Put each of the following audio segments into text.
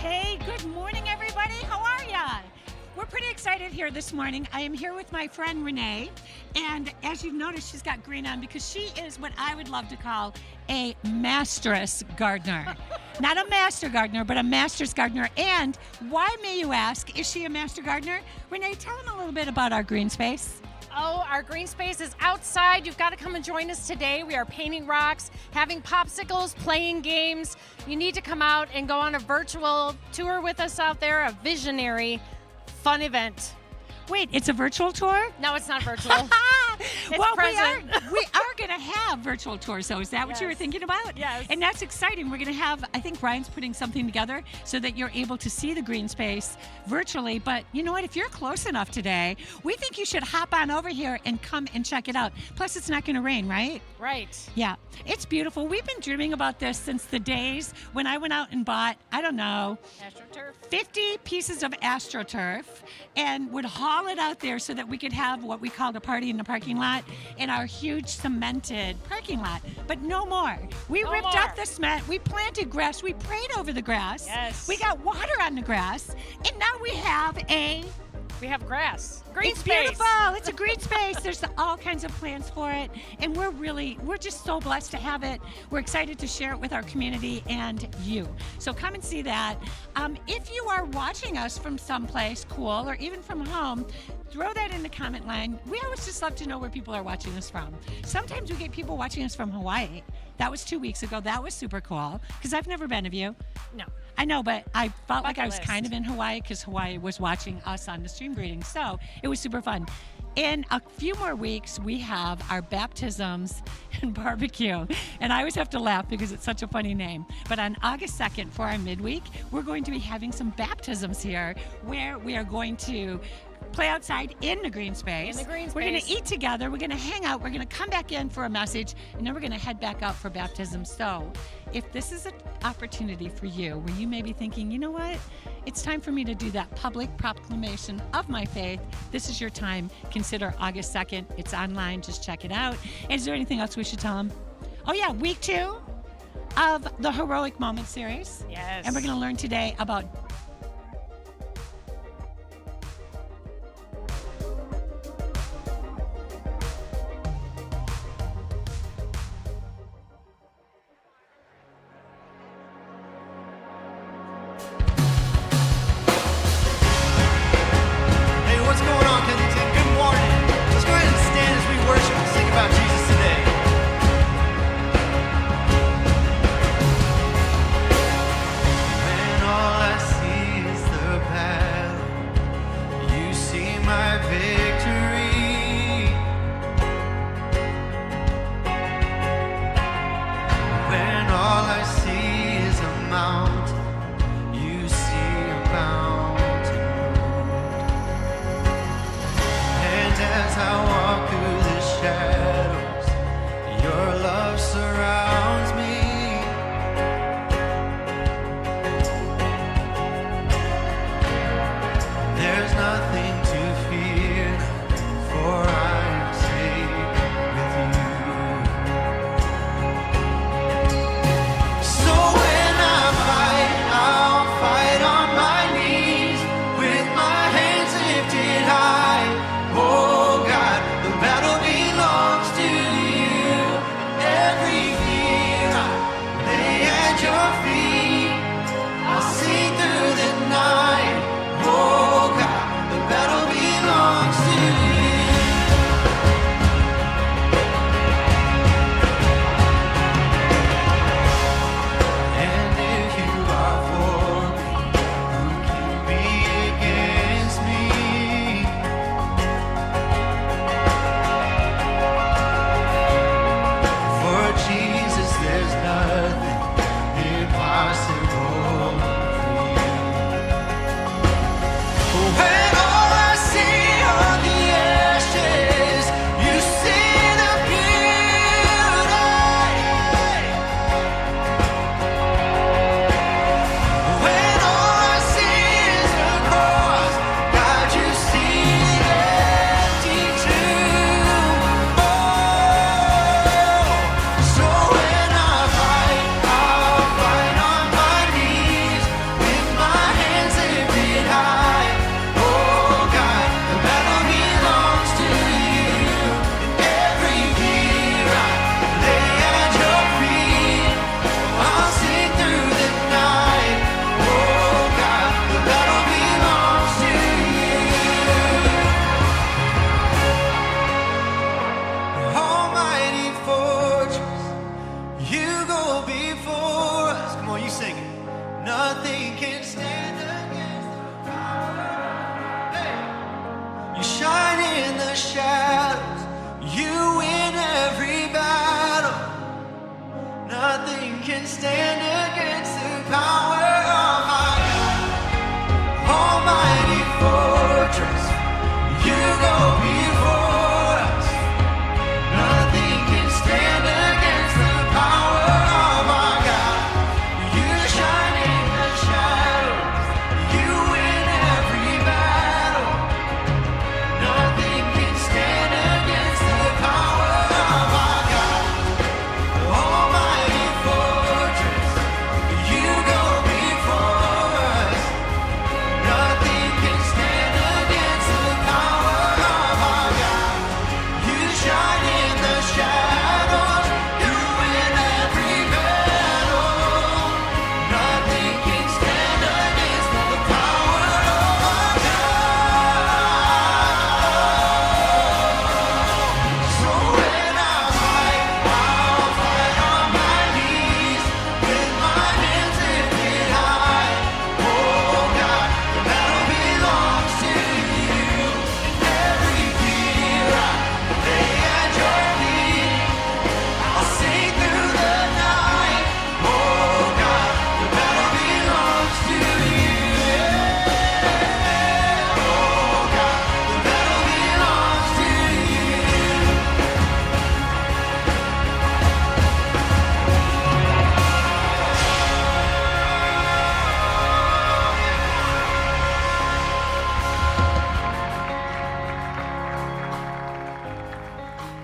Hey, good morning, everybody. How are ya? We're pretty excited here this morning. I am here with my friend Renee, and as you've noticed, she's got green on because she is what I would love to call a masteress gardener. Not a master gardener, but a master's gardener. And why, may you ask, is she a master gardener? Renee, tell them a little bit about our green space. Oh, our green space is outside. You've got to come and join us today. We are painting rocks, having popsicles, playing games. You need to come out and go on a virtual tour with us out there, a visionary, fun event. Wait, it's a virtual tour? No, it's not virtual. It's well, present. we are going to have virtual tours, though. Is that what you were thinking about? Yes. And that's exciting. We're going to have, I think Ryan's putting something together so that you're able to see the green space virtually. But you know what? If you're close enough today, we think you should hop on over here and come and check it out. Plus, it's not going to rain, right? Right. Yeah. It's beautiful. We've been dreaming about this since the days when I went out and bought, I don't know, AstroTurf. 50 pieces of AstroTurf and would haul it out there so that we could have what we called a party in the parking lot in our huge cemented parking lot. But no more. We ripped up the cement. We planted grass. We prayed over the grass. Yes. We got water on the grass. And now we have grass. Green it's space. Beautiful. It's a green space. There's all kinds of plans for it. And we're just so blessed to have it. We're excited to share it with our community and you. So come and see that. If you are watching us from someplace cool or even from home, throw that in the comment line. We always just love to know where people are watching us from. Sometimes we get people watching us from Hawaii. That was 2 weeks ago. That was super cool because I've never been. Have you? No. I know, but I felt like I was Bucket kind of list. in Hawaii because Hawaii was watching us on the stream greeting. So it was super fun. In a few more weeks, we have our baptisms and barbecue. And I always have to laugh because it's such a funny name. But on August 2nd for our midweek, we're going to be having some baptisms here where we are going to play outside in the green space. In the green We're going to space. eat together. We're going to hang out. We're going to come back in for a message, and then we're going to head back out for baptism. So if this is an opportunity for you where you may be thinking, you know what, it's time for me to do that public proclamation of my faith, this is your time. Consider August 2nd. It's online. Just check it out. And is there anything else we should tell them? Oh, yeah, week 2 of the Heroic Moments series. Yes. And we're going to learn today about Hey, what's going on, Kensington? Good morning. Let's go ahead and stand as we worship and sing about Jesus today. When all I see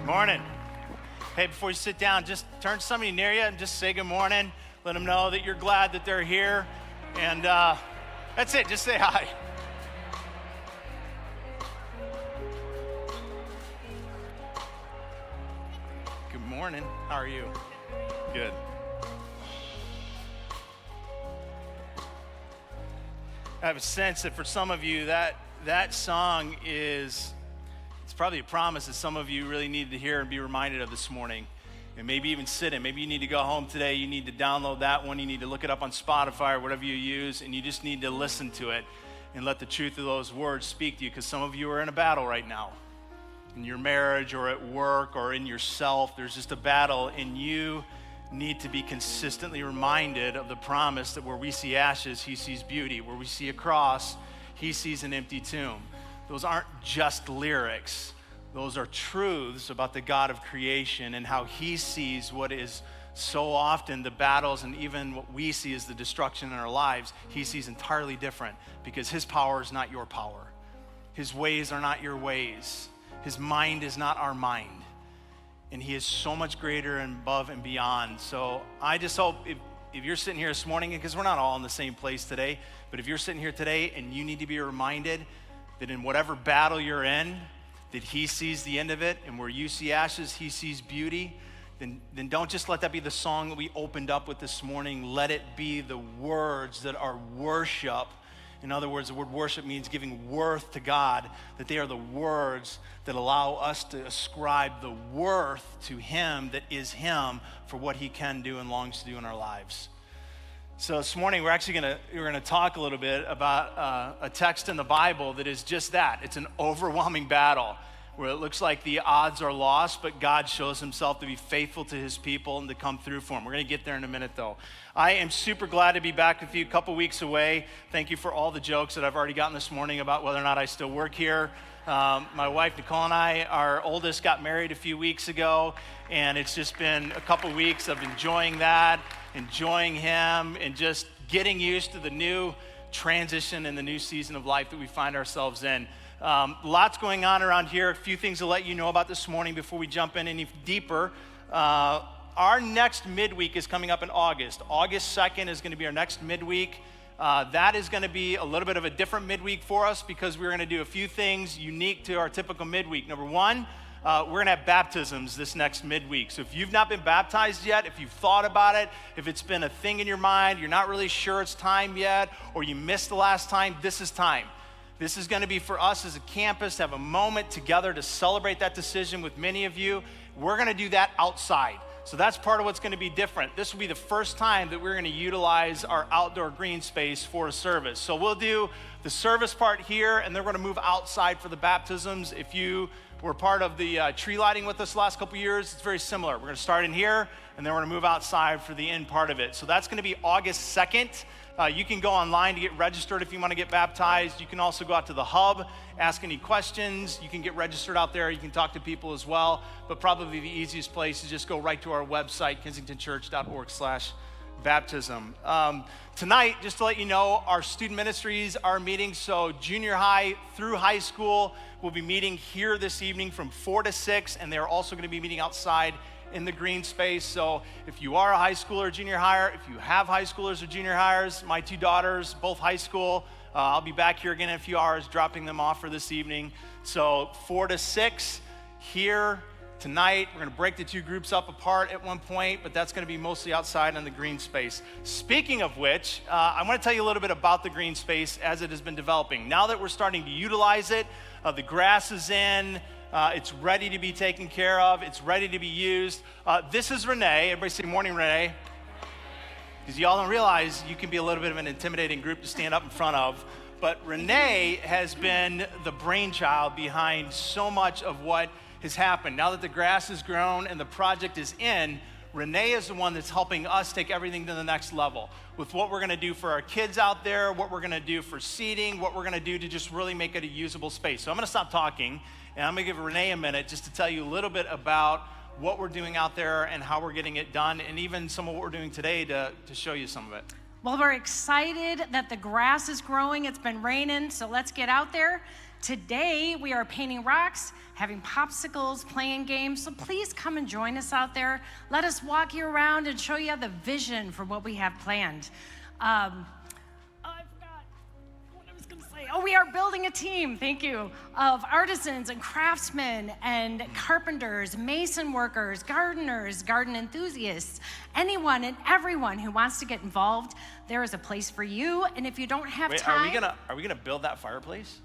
Morning. Hey, before you sit down, just turn to somebody near you and just say good morning. Let them know that you're glad that they're here. And that's it. Just say hi. Good morning. How are you? Good. I have a sense that for some of you, that song is, it's probably a promise that some of you really need to hear and be reminded of this morning. And maybe even sit in. Maybe you need to go home today. You need to download that one. You need to look it up on Spotify or whatever you use. And you just need to listen to it and let the truth of those words speak to you. Because some of you are in a battle right now. In your marriage or at work or in yourself, there's just a battle. And you need to be consistently reminded of the promise that where we see ashes, he sees beauty. Where we see a cross, he sees an empty tomb. Those aren't just lyrics. Those are truths about the God of creation and how he sees what is so often the battles and even what we see as the destruction in our lives. He sees entirely different because his power is not your power. His ways are not your ways. His mind is not our mind. And he is so much greater and above and beyond. So I just hope if you're sitting here this morning, because we're not all in the same place today, but if you're sitting here today and you need to be reminded that in whatever battle you're in, that he sees the end of it, and where you see ashes, he sees beauty, then don't just let that be the song that we opened up with this morning. Let it be the words that are worship. In other words, the word worship means giving worth to God, that they are the words that allow us to ascribe the worth to him that is him for what he can do and longs to do in our lives. So this morning, we're going to talk a little bit about a text in the Bible that is just that. It's an overwhelming battle where it looks like the odds are lost, but God shows himself to be faithful to his people and to come through for them. We're going to get there in a minute, though. I am super glad to be back with you a couple weeks away. Thank you for all the jokes that I've already gotten this morning about whether or not I still work here. My wife, Nicole, and I, our oldest, got married a few weeks ago, and it's just been a couple weeks of enjoying that, enjoying him, and just getting used to the new transition and the new season of life that we find ourselves in. Lots going on around here. A few things to let you know about this morning before we jump in any deeper. Our next midweek is coming up in August. August 2nd is going to be our next midweek. That is going to be a little bit of a different midweek for us because we're going to do a few things unique to our typical midweek. Number one, we're going to have baptisms this next midweek. So if you've not been baptized yet, if you've thought about it, if it's been a thing in your mind, you're not really sure it's time yet, or you missed the last time, this is time. This is going to be for us as a campus to have a moment together to celebrate that decision with many of you. We're going to do that outside. So that's part of what's going to be different. This will be the first time that we're going to utilize our outdoor green space for a service. So we'll do the service part here, and then we're going to move outside for the baptisms. If you were part of the tree lighting with us the last couple years, it's very similar. We're going to start in here, and then we're going to move outside for the end part of it. So that's going to be August 2nd. You can go online to get registered if you want to get baptized. You can also go out to the hub, ask any questions. You can get registered out there. You can talk to people as well. But probably the easiest place is just go right to our website, kensingtonchurch.org/baptism. Tonight, just to let you know, our student ministries are meeting. So junior high through high school will be meeting here this evening from 4 to 6. And they're also going to be meeting outside in the green space. So if you are a high schooler or junior hire, if you have high schoolers or junior hires, my two daughters, both high school, I'll be back here again in a few hours dropping them off for this evening. So 4 to 6 here tonight. We're going to break the two groups up apart at one point, but that's going to be mostly outside in the green space. Speaking of which, I want to tell you a little bit about the green space as it has been developing. Now that we're starting to utilize it, the grass is in, it's ready to be taken care of. It's ready to be used. This is Renee. Everybody say morning, Renee. Because y'all don't realize you can be a little bit of an intimidating group to stand up in front of. But Renee has been the brainchild behind so much of what has happened. Now that the grass has grown and the project is in, Renee is the one that's helping us take everything to the next level with what we're going to do for our kids out there, what we're going to do for seating, what we're going to do to just really make it a usable space. So I'm going to stop talking, and I'm going to give Renee a minute just to tell you a little bit about what we're doing out there and how we're getting it done, and even some of what we're doing today to show you some of it. Well, we're excited that the grass is growing. It's been raining, so let's get out there. Today, we are painting rocks, having popsicles, playing games, so please come and join us out there. Let us walk you around and show you the vision for what we have planned. I forgot what I was going to say. Oh, we are building a team, thank you, of artisans and craftsmen and carpenters, mason workers, gardeners, garden enthusiasts, anyone and everyone who wants to get involved. There is a place for you, and if you don't have time... Are we gonna build that fireplace?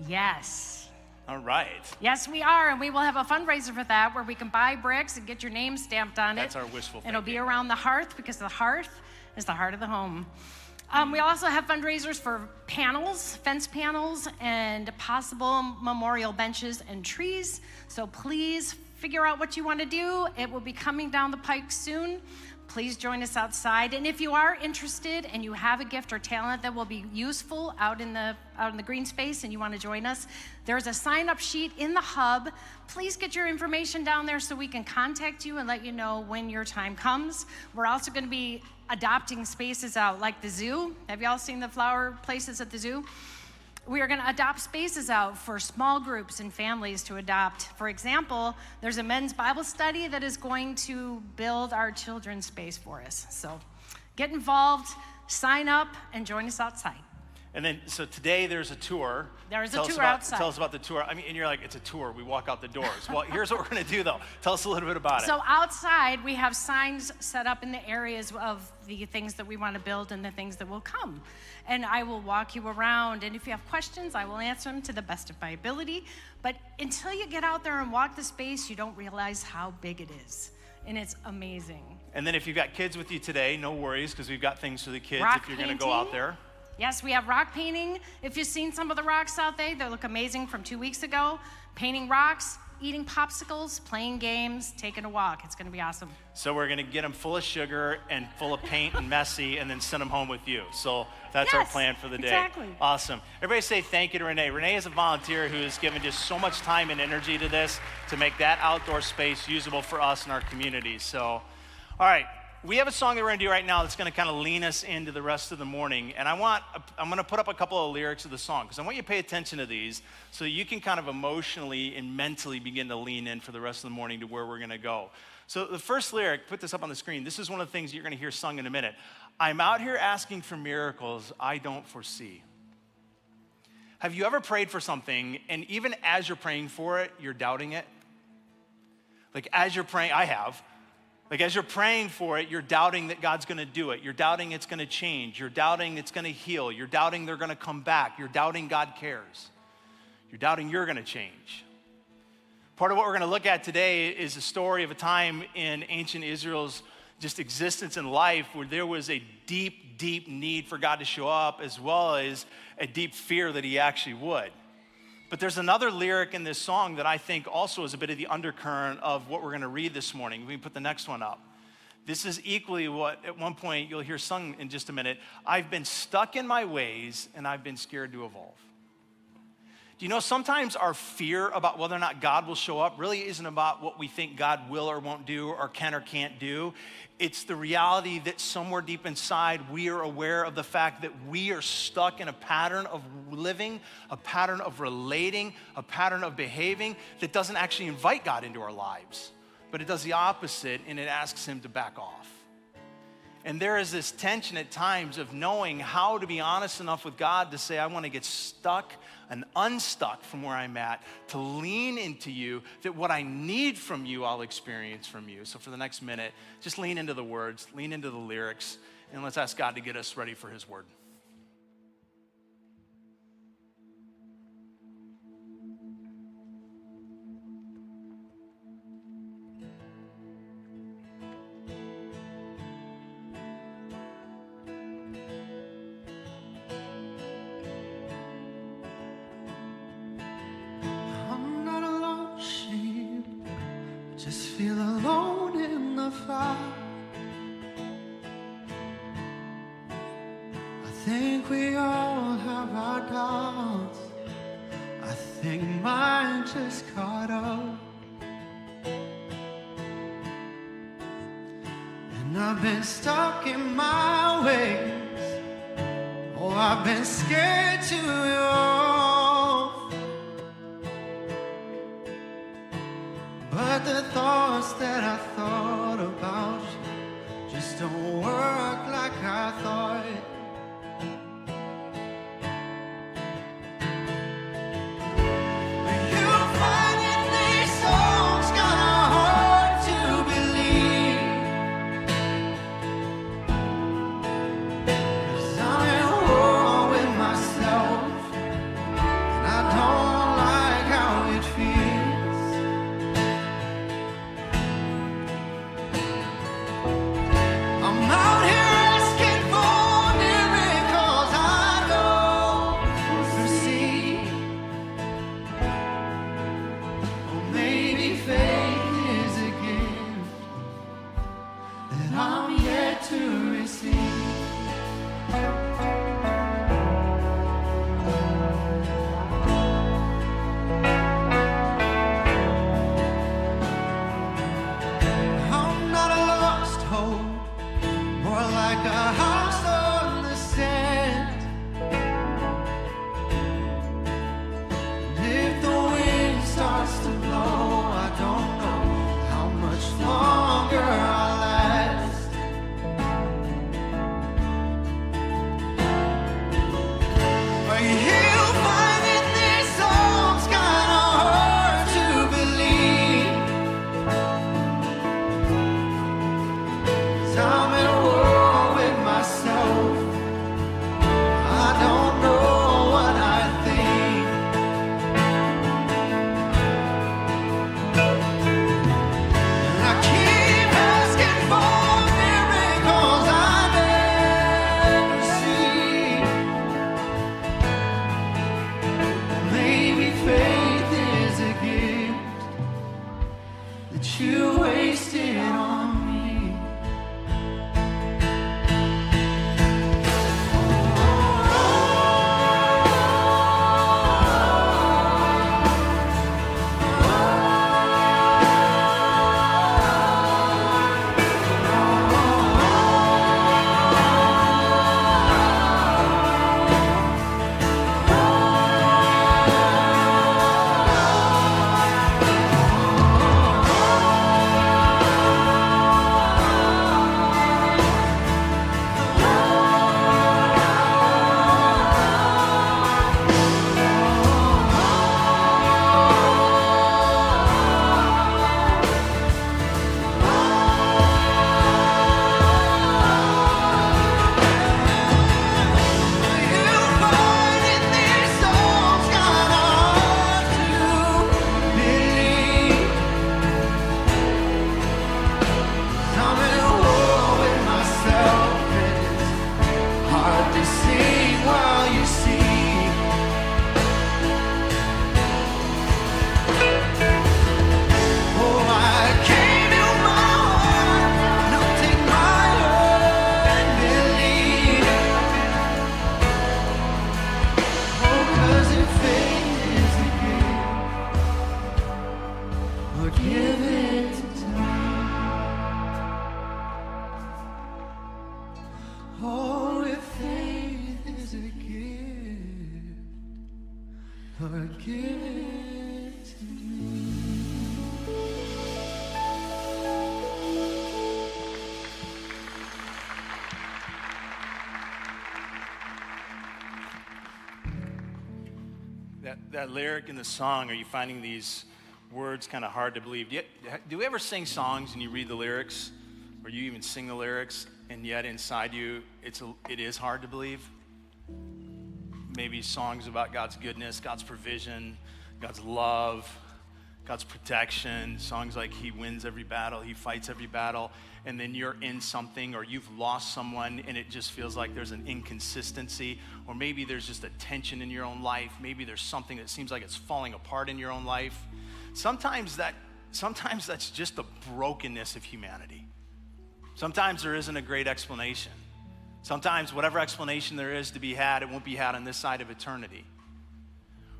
Yes. All right. Yes, we are, and we will have a fundraiser for that where we can buy bricks and get your name stamped on it. That's our wishful thinking. It'll be around the hearth because the hearth is the heart of the home. We also have fundraisers for panels, fence panels, and possible memorial benches and trees. So please figure out what you want to do. It will be coming down the pike soon. Please join us outside. And if you are interested and you have a gift or talent that will be useful out in the green space and you want to join us, there's a sign-up sheet in the hub. Please get your information down there so we can contact you and let you know when your time comes. We're also going to be adopting spaces out like the zoo. Have y'all seen the flower places at the zoo? We are going to adopt spaces out for small groups and families to adopt. For example, there's a men's Bible study that is going to build our children's space for us. So get involved, sign up, and join us outside. And then, so today there's a tour. There's a tour outside. Tell us about the tour. I mean, and you're like, it's a tour. We walk out the doors. Well, here's what we're going to do, though. Tell us a little bit about it. So outside, we have signs set up in the areas of the things that we want to build and the things that will come. And I will walk you around. And if you have questions, I will answer them to the best of my ability. But until you get out there and walk the space, you don't realize how big it is. And it's amazing. And then if you've got kids with you today, no worries, because we've got things for the kids Rock if you're going to go out there. Yes, we have rock painting. If you've seen some of the rocks out there, they look amazing from 2 weeks ago. Painting rocks, eating popsicles, playing games, taking a walk. It's going to be awesome. So we're going to get them full of sugar and full of paint and messy and then send them home with you. So that's our plan for the day. Exactly. Awesome. Everybody say thank you to Renee. Renee is a volunteer who has given just so much time and energy to this to make that outdoor space usable for us and our community. So, all right. We have a song that we're going to do right now that's going to kind of lean us into the rest of the morning. And I'm going to put up a couple of lyrics of the song because I want you to pay attention to these so you can kind of emotionally and mentally begin to lean in for the rest of the morning to where we're going to go. So the first lyric, put this up on the screen. This is one of the things you're going to hear sung in a minute. I'm out here asking for miracles I don't foresee. Have you ever prayed for something and even as you're praying for it, you're doubting it? Like as you're praying, I have. Like as you're praying for it, you're doubting that God's going to do it. You're doubting it's going to change. You're doubting it's going to heal. You're doubting they're going to come back. You're doubting God cares. You're doubting you're going to change. Part of what we're going to look at today is a story of a time in ancient Israel's just existence and life where there was a deep, deep need for God to show up as well as a deep fear that he actually would. But there's another lyric in this song that I think also is a bit of the undercurrent of what we're going to read this morning. We can put the next one up. This is equally what at one point you'll hear sung in just a minute. I've been stuck in my ways and I've been scared to evolve. Do you know sometimes our fear about whether or not God will show up really isn't about what we think God will or won't do or can or can't do. It's the reality that somewhere deep inside we are aware of the fact that we are stuck in a pattern of living, a pattern of relating, a pattern of behaving that doesn't actually invite God into our lives, but it does the opposite and it asks him to back off. And there is this tension at times of knowing how to be honest enough with God to say, I want to get stuck and unstuck from where I'm at, to lean into you, that what I need from you, I'll experience from you. So for the next minute, just lean into the words, lean into the lyrics, and let's ask God to get us ready for his word. Feel alone in the fire. I think we all have our doubts. I think mine just caught up. And I've been stuck in my ways. Oh, I've been scared to evolve. that the thoughts that I thought about you just don't work like I thought. You find in these songs kinda hard to believe, 'cause I'm at war with myself, and I don't like how it feels. I'm out here asking for miracles I don't foresee. Or maybe faith is a gift that I'm yet to receive. I'm not a lost hope, more like a house on the sand. And if the wind starts to blow, I don't know how much longer I'll last. But you'll find in these songs kinda hard to believe, 'cause I'm at war with myself. I don't know what I think. And I keep asking for miracles I never see. Maybe faith is a gift that you wasted on me. Give it to me. Oh, if faith is a gift, Lord, give it to me. That lyric in the song, are you finding these words kind of hard to believe? Do you ever sing songs and you read the lyrics, or you even sing the lyrics, and yet inside you it is hard to believe? Maybe songs about God's goodness, God's provision, God's love, God's protection, songs like He wins every battle, He fights every battle, and then you're in something, or you've lost someone and it just feels like there's an inconsistency, or maybe there's just a tension in your own life, maybe there's something that seems like it's falling apart in your own life. Sometimes that's just the brokenness of humanity. Sometimes there isn't a great explanation. Sometimes whatever explanation there is to be had, it won't be had on this side of eternity.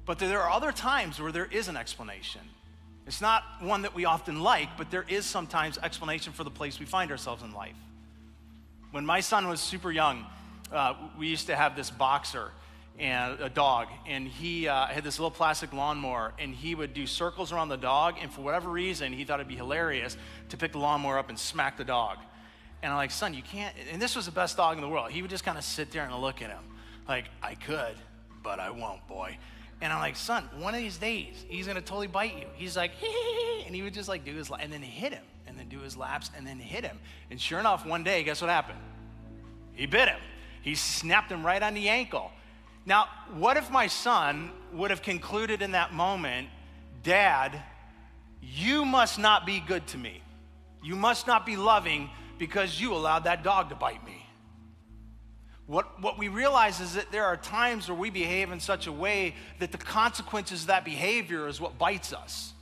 But there are other times where there is an explanation. It's not one that we often like, but there is sometimes explanation for the place we find ourselves in life. When my son was super young, we used to have this boxer, and a dog, and he had this little plastic lawnmower, and he would do circles around the dog, and for whatever reason, he thought it'd be hilarious to pick the lawnmower up and smack the dog. And I'm like, son, you can't, and this was the best dog in the world. He would just kind of sit there and look at him, like, I could, but I won't, boy. And I'm like, son, one of these days, he's gonna totally bite you. He's like, and he would just like do his, and then hit him, and then do his laps, and then hit him. And sure enough, one day, guess what happened? He bit him. He snapped him right on the ankle. Now, what if my son would have concluded in that moment, Dad, you must not be good to me. You must not be loving because you allowed that dog to bite me. What we realize is that there are times where we behave in such a way that the consequences of that behavior is what bites us.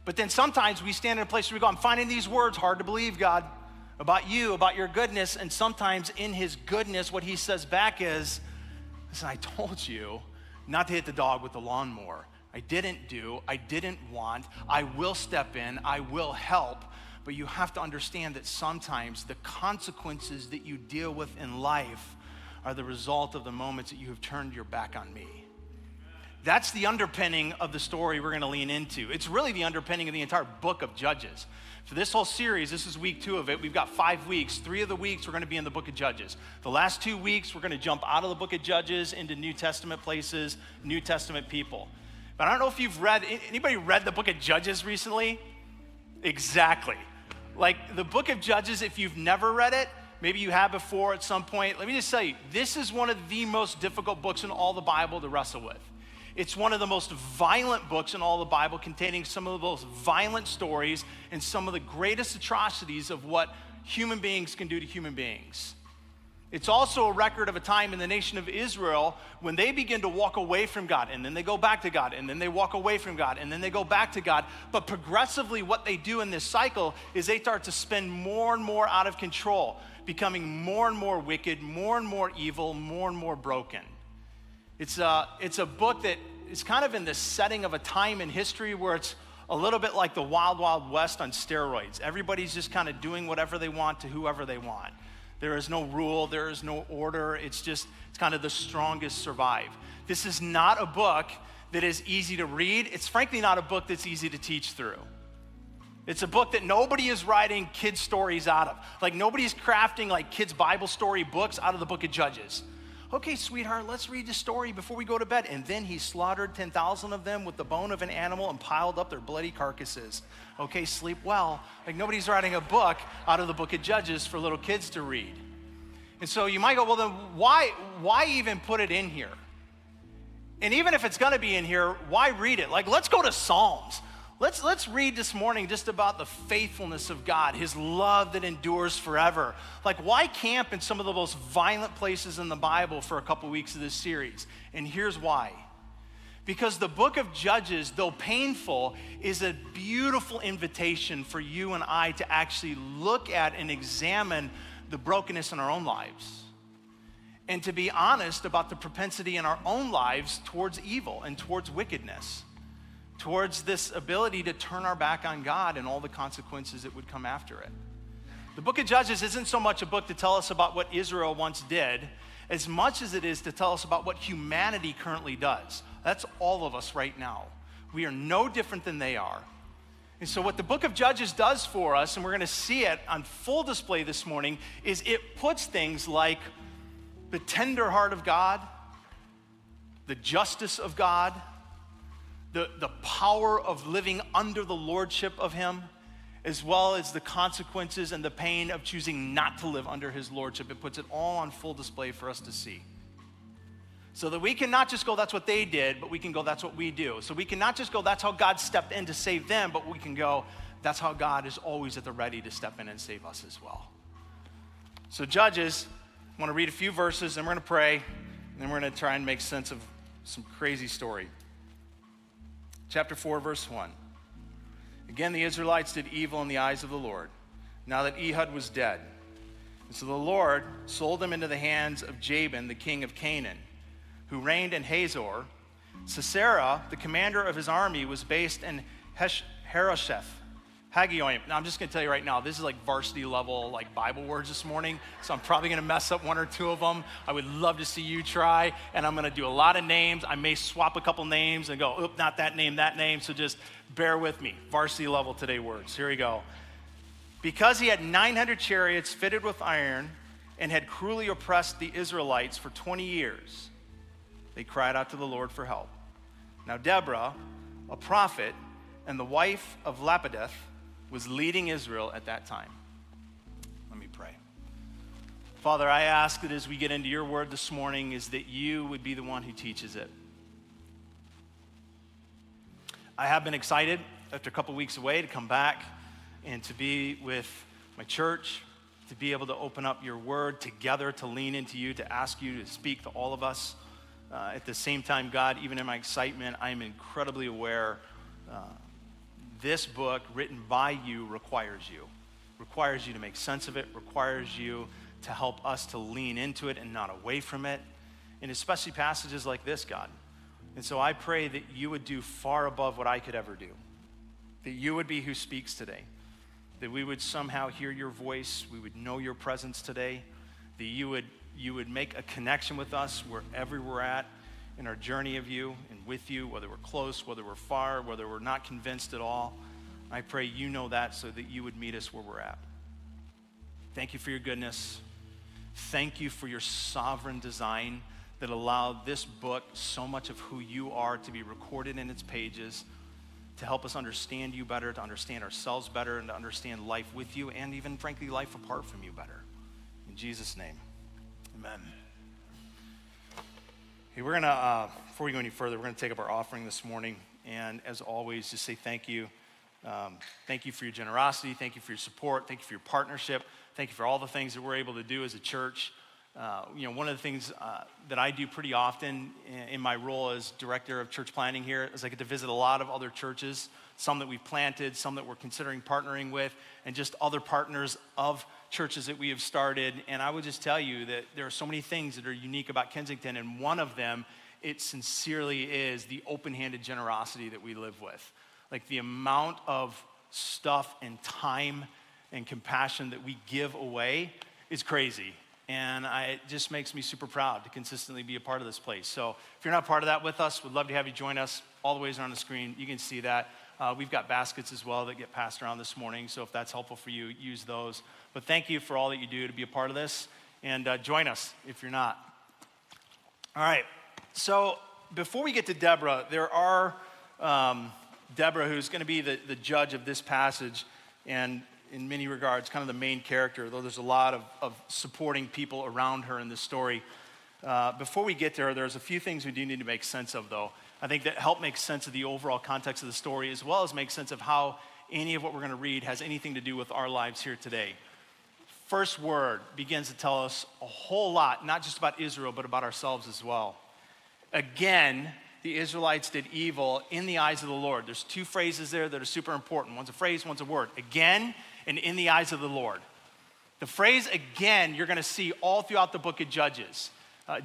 But then sometimes we stand in a place where we go, I'm finding these words hard to believe, God, about you, about your goodness. And sometimes in his goodness, what he says back is, listen, I told you not to hit the dog with the lawnmower. I didn't want, I will step in, I will help. But you have to understand that sometimes the consequences that you deal with in life are the result of the moments that you have turned your back on me. That's the underpinning of the story we're gonna lean into. It's really the underpinning of the entire book of Judges. For this whole series, this is week 2 of it. We've got 5 weeks. 3 of the weeks we're gonna be in the book of Judges. The last 2 weeks, we're gonna jump out of the book of Judges into New Testament places, New Testament people. But I don't know if you've anybody read the book of Judges recently? Exactly. Like the book of Judges, if you've never read it, maybe you have before at some point, let me just tell you, this is one of the most difficult books in all the Bible to wrestle with. It's one of the most violent books in all the Bible, containing some of the most violent stories and some of the greatest atrocities of what human beings can do to human beings. It's also a record of a time in the nation of Israel when they begin to walk away from God, and then they go back to God, and then they walk away from God, and then they go back to God. But progressively, what they do in this cycle is they start to spin more and more out of control, becoming more and more wicked, more and more evil, more and more broken. It's a book that is kind of in the setting of a time in history where it's a little bit like the Wild Wild West on steroids. Everybody's just kind of doing whatever they want to whoever they want. There is no rule, there is no order. It's kind of the strongest survive. This is not a book that is easy to read. It's frankly not a book that's easy to teach through. It's a book that nobody is writing kids' stories out of. Like nobody's crafting like kids' Bible story books out of the book of Judges. Okay, sweetheart, let's read the story before we go to bed. And then he slaughtered 10,000 of them with the bone of an animal and piled up their bloody carcasses. Okay, sleep well. Like nobody's writing a book out of the book of Judges for little kids to read. And so you might go, well then why even put it in here? And even if it's gonna be in here, why read it? Like let's go to Psalms. Let's read this morning just about the faithfulness of God, his love that endures forever. Like why camp in some of the most violent places in the Bible for a couple weeks of this series? And here's why. Because the book of Judges, though painful, is a beautiful invitation for you and I to actually look at and examine the brokenness in our own lives. And to be honest about the propensity in our own lives towards evil and towards wickedness. Towards this ability to turn our back on God and all the consequences that would come after it. The book of Judges isn't so much a book to tell us about what Israel once did, as much as it is to tell us about what humanity currently does. That's all of us right now. We are no different than they are. And so what the book of Judges does for us, and we're gonna see it on full display this morning, is it puts things like the tender heart of God, the justice of God, the power of living under the lordship of him, as well as the consequences and the pain of choosing not to live under his lordship. It puts it all on full display for us to see. So that we can not just go, that's what they did, but we can go, that's what we do. So we can not just go, that's how God stepped in to save them, but we can go, that's how God is always at the ready to step in and save us as well. So Judges, I want to read a few verses, and we're going to pray, and then we're going to try and make sense of some crazy story. Chapter 4, verse 1. Again, the Israelites did evil in the eyes of the Lord, now that Ehud was dead. And so the Lord sold them into the hands of Jabin, the king of Canaan, who reigned in Hazor. Sisera, the commander of his army, was based in Harosheth. Hagioim. Now, I'm just going to tell you right now, this is like varsity level, like Bible words this morning, so I'm probably going to mess up one or two of them. I would love to see you try, and I'm going to do a lot of names. I may swap a couple names and go, oop, not that name, so just bear with me. Varsity level today words. Here we go. Because he had 900 chariots fitted with iron and had cruelly oppressed the Israelites for 20 years, they cried out to the Lord for help. Now Deborah, a prophet, and the wife of Lapideth, was leading Israel at that time. Let me pray. Father, I ask that as we get into your word this morning, is that you would be the one who teaches it. I have been excited after a couple weeks away to come back and to be with my church, to be able to open up your word together, to lean into you, to ask you to speak to all of us. At the same time, God, even in my excitement, I am incredibly aware this book written by you requires you to make sense of it, requires you to help us to lean into it and not away from it, and especially passages like this, God. And so I pray that you would do far above what I could ever do, that you would be who speaks today, that we would somehow hear your voice, we would know your presence today, that you would make a connection with us wherever we're at in our journey of you and with you, whether we're close, whether we're far, whether we're not convinced at all. I pray you know that so that you would meet us where we're at. Thank you for your goodness. Thank you for your sovereign design that allowed this book, so much of who you are, to be recorded in its pages, to help us understand you better, to understand ourselves better, and to understand life with you, and even, frankly, life apart from you better. In Jesus' name, amen. Hey, we're going to, before we go any further, we're going to take up our offering this morning. And as always, just say thank you. Thank you for your generosity. Thank you for your support. Thank you for your partnership. Thank you for all the things that we're able to do as a church. One of the things that I do pretty often in my role as director of church planting here is I get to visit a lot of other churches, some that we've planted, some that we're considering partnering with, and just other partners of churches that we have started. And I would just tell you that there are so many things that are unique about Kensington, and one of them, it sincerely is the open-handed generosity that we live with. Like the amount of stuff and time and compassion that we give away is crazy. And it just makes me super proud to consistently be a part of this place. So if you're not part of that with us, we'd love to have you join us. All the ways are on the screen. You can see that. We've got baskets as well that get passed around this morning. So if that's helpful for you, use those. But thank you for all that you do to be a part of this. And join us if you're not. All right. So before we get to Deborah, there are Deborah, who's going to be the judge of this passage, and in many regards, kind of the main character, though there's a lot of supporting people around her in this story. Before we get to her, there's a few things we do need to make sense of, though. I think that help make sense of the overall context of the story, as well as make sense of how any of what we're going to read has anything to do with our lives here today. First word begins to tell us a whole lot, not just about Israel, but about ourselves as well. Again, the Israelites did evil in the eyes of the Lord. There's two phrases there that are super important. One's a phrase, one's a word. Again, and in the eyes of the Lord. The phrase again, you're going to see all throughout the book of Judges.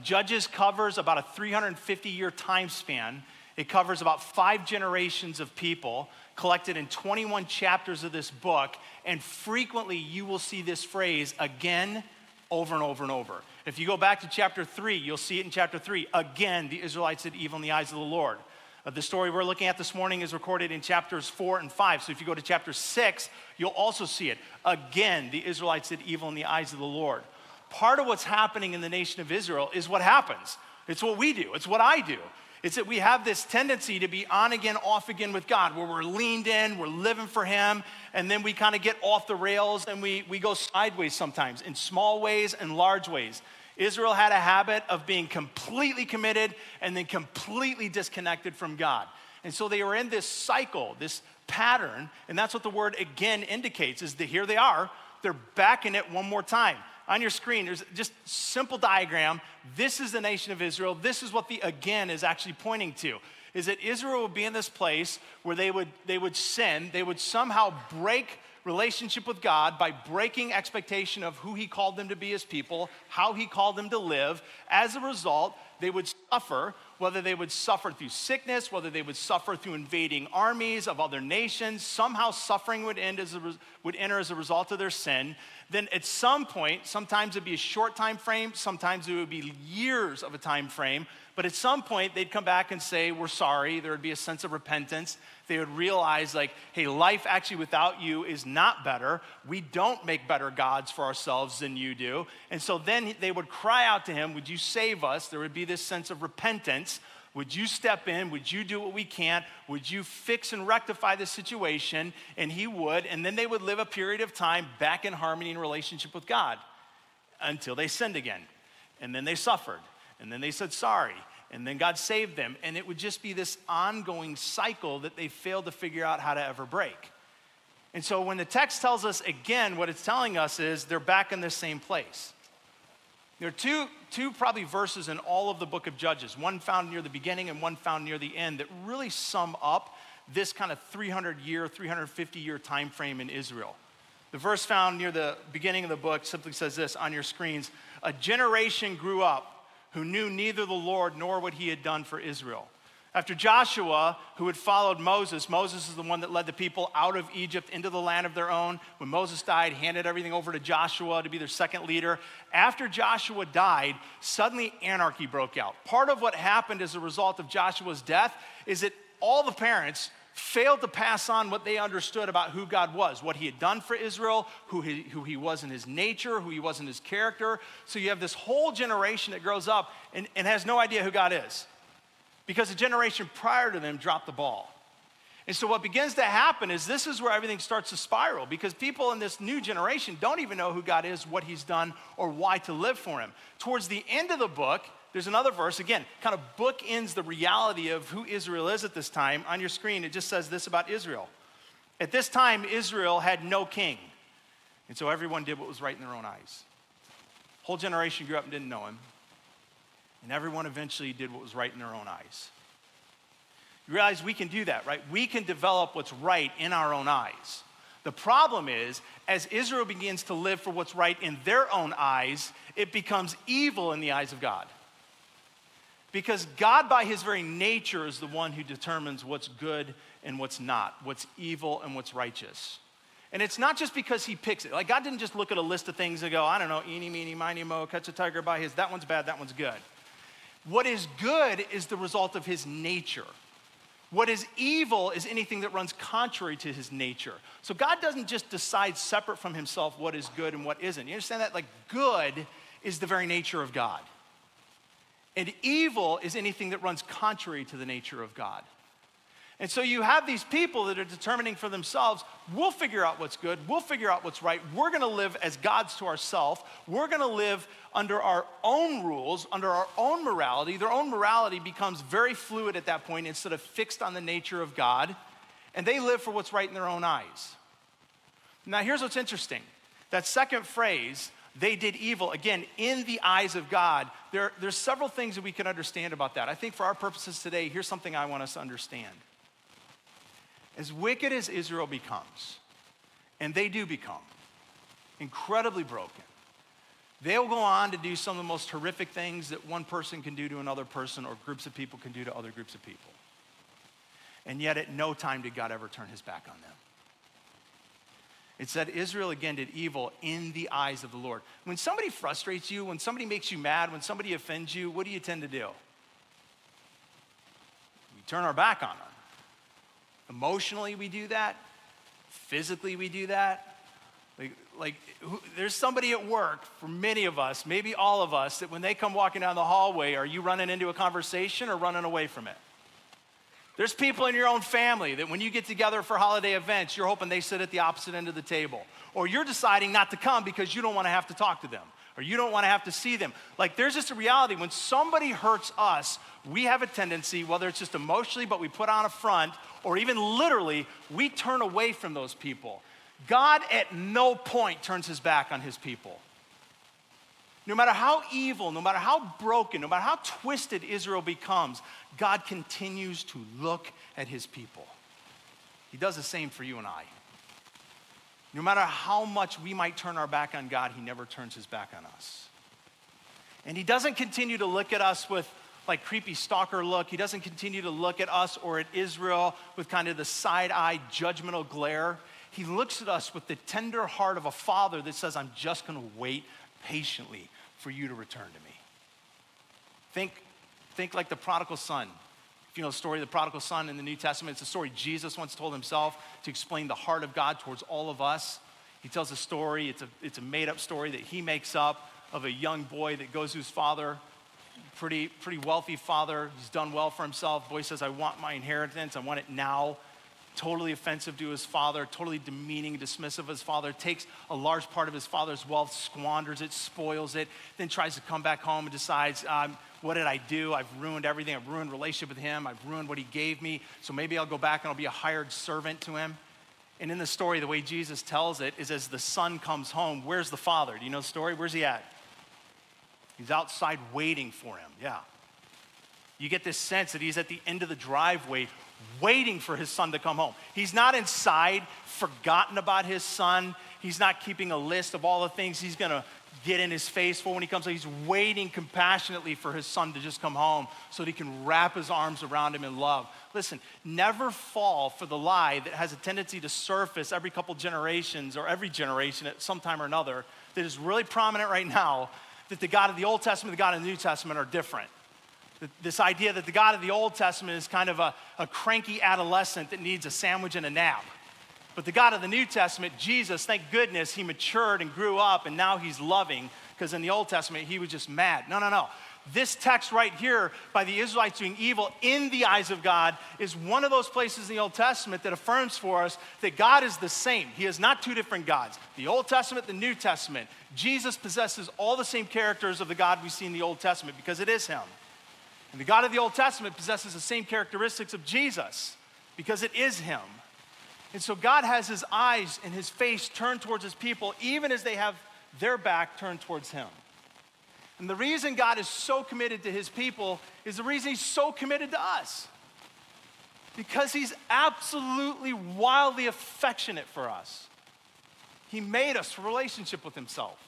Judges covers about a 350-year time span. It covers about 5 generations of people collected in 21 chapters of this book. And frequently you will see this phrase again, over and over and over. If you go back to chapter 3, you'll see it in chapter 3. Again, the Israelites did evil in the eyes of the Lord. The story we're looking at this morning is recorded in chapters 4 and 5. So if you go to chapter 6, you'll also see it. Again, the Israelites did evil in the eyes of the Lord. Part of what's happening in the nation of Israel is what happens. It's what we do. It's what I do. It's that we have this tendency to be on again, off again with God, where we're leaned in, we're living for Him, and then we kind of get off the rails and we go sideways sometimes in small ways and large ways. Israel had a habit of being completely committed and then completely disconnected from God. And so they were in this cycle, this pattern, and that's what the word again indicates, is that here they are, they're back in it one more time. On your screen, there's just a simple diagram. This is the nation of Israel. This is what the again is actually pointing to, is that Israel would be in this place where they would sin, they would somehow break relationship with God by breaking expectation of who He called them to be as people, how He called them to live. As a result, they would suffer whether they would suffer through sickness, whether they would suffer through invading armies of other nations, somehow suffering would enter as a result of their sin. Then at some point, sometimes it'd be a short time frame, sometimes it would be years of a time frame, but at some point they'd come back and say, we're sorry. There would be a sense of repentance. They would realize like, hey, life actually without you is not better. We don't make better gods for ourselves than you do. And so then they would cry out to him, would you save us? There would be this sense of repentance. Would you step in? Would you do what we can't? Would you fix and rectify the situation? And he would, and then they would live a period of time back in harmony and relationship with God until they sinned again. And then they suffered. And then they said sorry. And then God saved them. And it would just be this ongoing cycle that they failed to figure out how to ever break. And so when the text tells us again, what it's telling us is they're back in the same place. There are two probably verses in all of the book of Judges, one found near the beginning and one found near the end, that really sum up this kind of 300-year, 350-year time frame in Israel. The verse found near the beginning of the book simply says this on your screens: a generation grew up who knew neither the Lord nor what he had done for Israel. After Joshua, who had followed Moses is the one that led the people out of Egypt into the land of their own. When Moses died, handed everything over to Joshua to be their second leader. After Joshua died, suddenly anarchy broke out. Part of what happened as a result of Joshua's death is that all the parents failed to pass on what they understood about who God was, what he had done for Israel, who he was in his nature, who he was in his character. So you have this whole generation that grows up and has no idea who God is, because the generation prior to them dropped the ball. And so what begins to happen is this is where everything starts to spiral, because people in this new generation don't even know who God is, what he's done, or why to live for him. Towards the end of the book, there's another verse, again, kind of bookends the reality of who Israel is at this time. On your screen, it just says this about Israel. At this time, Israel had no king. And so everyone did what was right in their own eyes. Whole generation grew up and didn't know him. And everyone eventually did what was right in their own eyes. You realize we can do that, right? We can develop what's right in our own eyes. The problem is, as Israel begins to live for what's right in their own eyes, it becomes evil in the eyes of God. Because God, by his very nature, is the one who determines what's good and what's not, what's evil and what's righteous. And it's not just because he picks it. Like, God didn't just look at a list of things and go, I don't know, eeny, meeny, miny, mo, catch a tiger by his, that one's bad, that one's good. What is good is the result of his nature. What is evil is anything that runs contrary to his nature. So God doesn't just decide separate from himself what is good and what isn't. You understand that? Like, good is the very nature of God. And evil is anything that runs contrary to the nature of God. And so you have these people that are determining for themselves, we'll figure out what's good, we'll figure out what's right, we're gonna live as gods to ourselves, we're gonna live under our own rules, under our own morality. Their own morality becomes very fluid at that point instead of fixed on the nature of God, and they live for what's right in their own eyes. Now here's what's interesting. That second phrase, they did evil, again, in the eyes of God, there's several things that we can understand about that. I think for our purposes today, here's something I want us to understand. As wicked as Israel becomes, and they do become incredibly broken, they'll go on to do some of the most horrific things that one person can do to another person or groups of people can do to other groups of people. And yet at no time did God ever turn his back on them. It said Israel again did evil in the eyes of the Lord. When somebody frustrates you, when somebody makes you mad, when somebody offends you, what do you tend to do? We turn our back on them. Emotionally, we do that. Physically, we do that. There's somebody at work, for many of us, maybe all of us, that when they come walking down the hallway, are you running into a conversation or running away from it? There's people in your own family that when you get together for holiday events, you're hoping they sit at the opposite end of the table. Or you're deciding not to come because you don't want to have to talk to them. Or you don't want to have to see them. Like, there's just a reality. When somebody hurts us, we have a tendency, whether it's just emotionally, but we put on a front, or even literally, we turn away from those people. God at no point turns his back on his people. No matter how evil, no matter how broken, no matter how twisted Israel becomes, God continues to look at his people. He does the same for you and I. No matter how much we might turn our back on God, he never turns his back on us. And he doesn't continue to look at us with like creepy stalker look. He doesn't continue to look at us or at Israel with kind of the side-eye judgmental glare. He looks at us with the tender heart of a father that says, I'm just gonna wait patiently for you to return to me. Think like the prodigal son. If you know the story of the prodigal son in the New Testament, it's a story Jesus once told himself to explain the heart of God towards all of us. He tells a story, it's a made-up story that he makes up of a young boy that goes to his father, pretty wealthy father. He's done well for himself. Boy says, I want my inheritance. I want it now. Totally offensive to his father, totally demeaning, dismissive of his father, takes a large part of his father's wealth, squanders it, spoils it, then tries to come back home and decides, what did I do? I've ruined everything. I've ruined relationship with him. I've ruined what he gave me. So maybe I'll go back and I'll be a hired servant to him. And in the story, the way Jesus tells it is as the son comes home, where's the father? Do you know the story? Where's he at? He's outside waiting for him, yeah. You get this sense that he's at the end of the driveway waiting for his son to come home. He's not inside, forgotten about his son. He's not keeping a list of all the things he's gonna get in his face for when he comes home. He's waiting compassionately for his son to just come home so that he can wrap his arms around him in love. Listen, never fall for the lie that has a tendency to surface every couple generations or every generation at some time or another that is really prominent right now, that the God of the Old Testament and the God of the New Testament are different. This idea that the God of the Old Testament is kind of a cranky adolescent that needs a sandwich and a nap. But the God of the New Testament, Jesus, thank goodness he matured and grew up and now he's loving, because in the Old Testament he was just mad. No. This text right here by the Israelites doing evil in the eyes of God is one of those places in the Old Testament that affirms for us that God is the same. He is not two different gods. The Old Testament, the New Testament. Jesus possesses all the same characters of the God we see in the Old Testament because it is him. And the God of the Old Testament possesses the same characteristics of Jesus because it is him. And so God has his eyes and his face turned towards his people even as they have their back turned towards him. And the reason God is so committed to his people is the reason he's so committed to us. Because he's absolutely wildly affectionate for us. He made us for relationship with himself.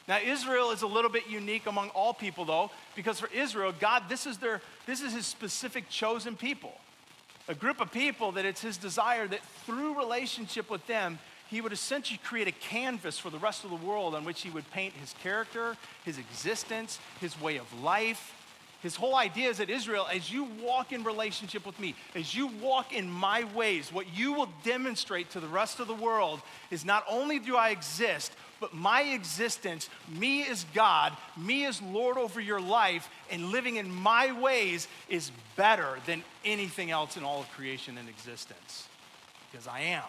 Now, Israel is a little bit unique among all people, though, because for Israel, God, this is his specific chosen people. A group of people that it's his desire that through relationship with them, he would essentially create a canvas for the rest of the world on which he would paint his character, his existence, his way of life. His whole idea is that Israel, as you walk in relationship with me, as you walk in my ways, what you will demonstrate to the rest of the world is not only do I exist, but my existence, me as God, me as Lord over your life, and living in my ways is better than anything else in all of creation and existence. Because I am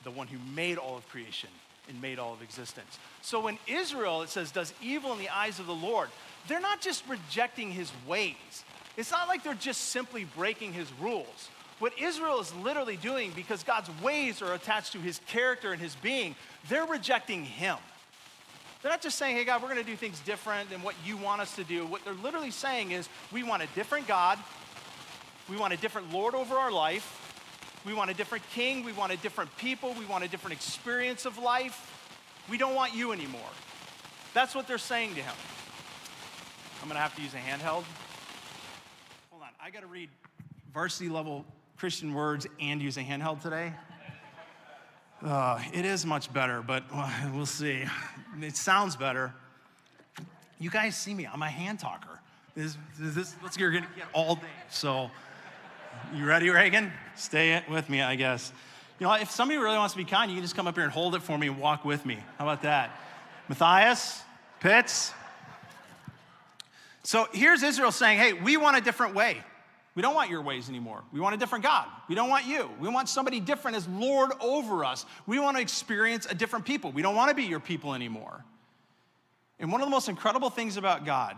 the one who made all of creation and made all of existence. So when Israel, it says, does evil in the eyes of the Lord, they're not just rejecting his ways. It's not like they're just simply breaking his rules. What Israel is literally doing, because God's ways are attached to his character and his being, they're rejecting him. They're not just saying, hey, God, we're going to do things different than what you want us to do. What they're literally saying is, we want a different God. We want a different Lord over our life. We want a different king. We want a different people. We want a different experience of life. We don't want you anymore. That's what they're saying to him. I'm going to have to use a handheld. Hold on. I got to read varsity level Christian words and use a handheld today. It is much better, but we'll see. It sounds better. You guys see me. I'm a hand talker. You're going to get all day. So, you ready, Reagan? Stay with me, I guess. You know, if somebody really wants to be kind, you can just come up here and hold it for me and walk with me. How about that? Matthias, Pitts. So here's Israel saying, hey, we want a different way. We don't want your ways anymore. We want a different God. We don't want you. We want somebody different as Lord over us. We want to experience a different people. We don't want to be your people anymore. And one of the most incredible things about God,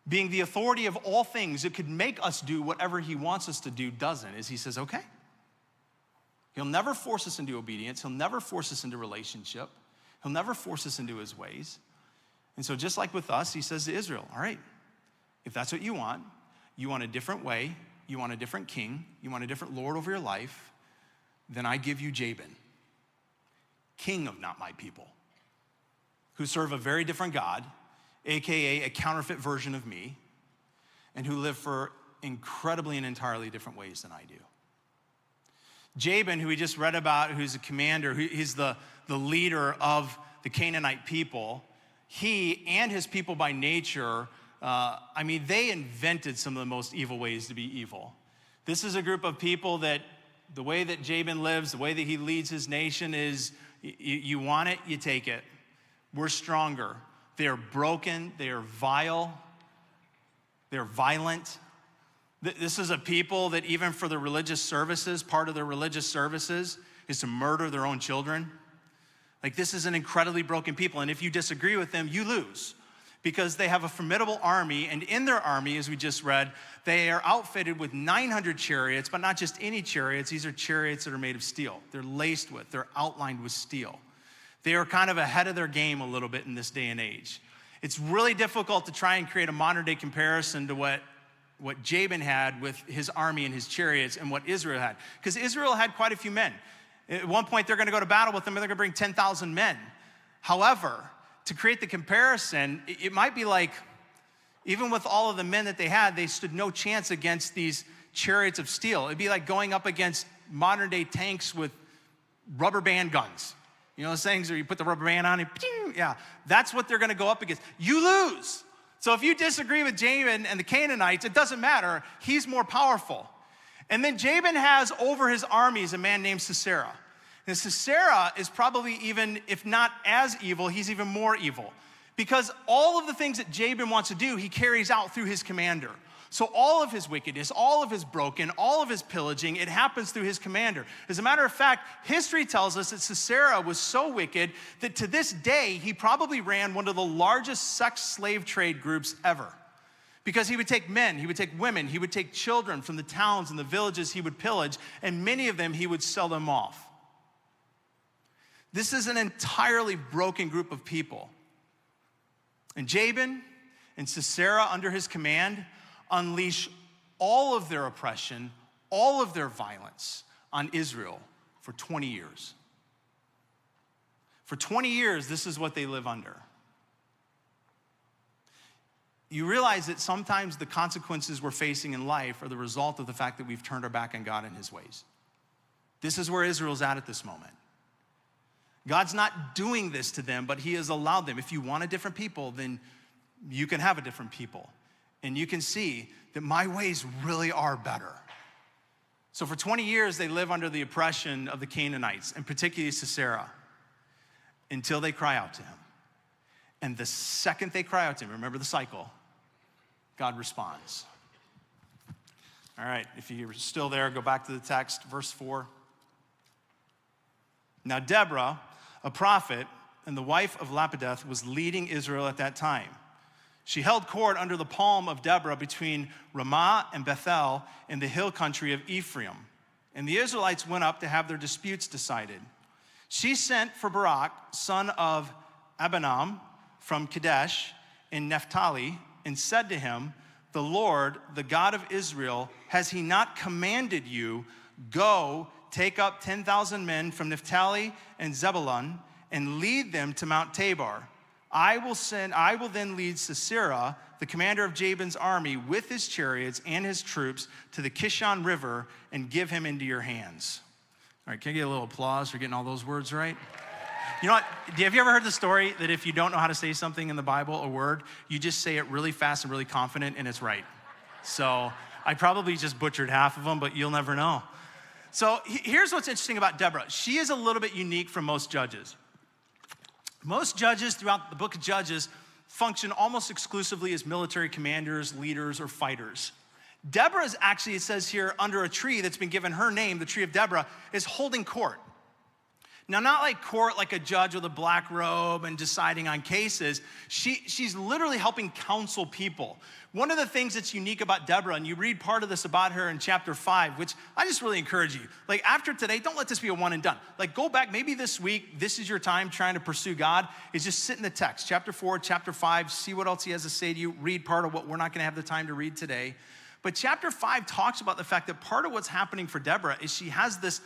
being the authority of all things that could make us do whatever he wants us to do, doesn't, is he says, okay. He'll never force us into obedience. He'll never force us into relationship. He'll never force us into his ways. And so just like with us, he says to Israel, all right, if that's what you want a different way, you want a different king, you want a different Lord over your life, then I give you Jabin, king of not my people, who serve a very different God, AKA a counterfeit version of me. and who live for incredibly and entirely different ways than I do. Jabin, who we just read about, who's a commander, he's the leader of the Canaanite people, he and his people by nature, they invented some of the most evil ways to be evil. This is a group of people that the way that Jabin lives, the way that he leads his nation is you want it, you take it. We're stronger. They are broken, they are vile, they're violent. This is a people that even for the religious services, part of their religious services is to murder their own children. Like, this is an incredibly broken people, and if you disagree with them, you lose. Because they have a formidable army, and in their army, as we just read, they are outfitted with 900 chariots, but not just any chariots. These are chariots that are made of steel. They're laced with, they're outlined with steel. They are kind of ahead of their game a little bit in this day and age. It's really difficult to try and create a modern day comparison to what Jabin had with his army and his chariots and what Israel had. Because Israel had quite a few men. At one point, they're going to go to battle with them, and they're going to bring 10,000 men. However, to create the comparison, it might be like, even with all of the men that they had, they stood no chance against these chariots of steel. It'd be like going up against modern day tanks with rubber band guns. You know those things where you put the rubber band on and pew, yeah, that's what they're gonna go up against. You lose. So if you disagree with Jabin and the Canaanites, it doesn't matter. He's more powerful. And then Jabin has over his armies a man named Sisera. And Sisera is probably even, if not as evil, he's even more evil. Because all of the things that Jabin wants to do, he carries out through his commander. So all of his wickedness, all of his broken, all of his pillaging, it happens through his commander. As a matter of fact, history tells us that Sisera was so wicked that to this day, he probably ran one of the largest sex slave trade groups ever. Because he would take men, he would take women, he would take children from the towns and the villages he would pillage, and many of them he would sell them off. This is an entirely broken group of people. And Jabin and Sisera under his command unleash all of their oppression, all of their violence on Israel for 20 years. For 20 years, this is what they live under. You realize that sometimes the consequences we're facing in life are the result of the fact that we've turned our back on God and his ways. This is where Israel's at this moment. God's not doing this to them, but he has allowed them. If you want a different people, then you can have a different people. And you can see that my ways really are better. So for 20 years, they live under the oppression of the Canaanites, and particularly Sisera, until they cry out to him. And the second they cry out to him, remember the cycle, God responds. All right, if you're still there, go back to the text, verse 4. Now Deborah, a prophet and the wife of Lapideth, was leading Israel at that time. She held court under the palm of Deborah between Ramah and Bethel in the hill country of Ephraim. And the Israelites went up to have their disputes decided. She sent for Barak, son of Abinam, from Kadesh in Naphtali, and said to him, "The Lord, the God of Israel, has he not commanded you, go, take up 10,000 men from Naphtali and Zebulun and lead them to Mount Tabor. I will then lead Sisera, the commander of Jabin's army, with his chariots and his troops to the Kishon River and give him into your hands." All right, can I get a little applause for getting all those words right? You know what? Have you ever heard the story that if you don't know how to say something in the Bible, a word, you just say it really fast and really confident and it's right? So I probably just butchered half of them, but you'll never know. So here's what's interesting about Deborah. She is a little bit unique from most judges. Most judges throughout the book of Judges function almost exclusively as military commanders, leaders, or fighters. Deborah is actually, it says here, under a tree that's been given her name, the tree of Deborah, is holding court. Now, not like court, like a judge with a black robe and deciding on cases. She's literally helping counsel people. One of the things that's unique about Deborah, and you read part of this about her in chapter 5, which I just really encourage you. Like after today, don't let this be a one and done. Like go back, maybe this week, this is your time trying to pursue God, is just sit in the text. Chapter 4, chapter 5, see what else he has to say to you. Read part of what we're not gonna have the time to read today. But chapter 5 talks about the fact that part of what's happening for Deborah is she has this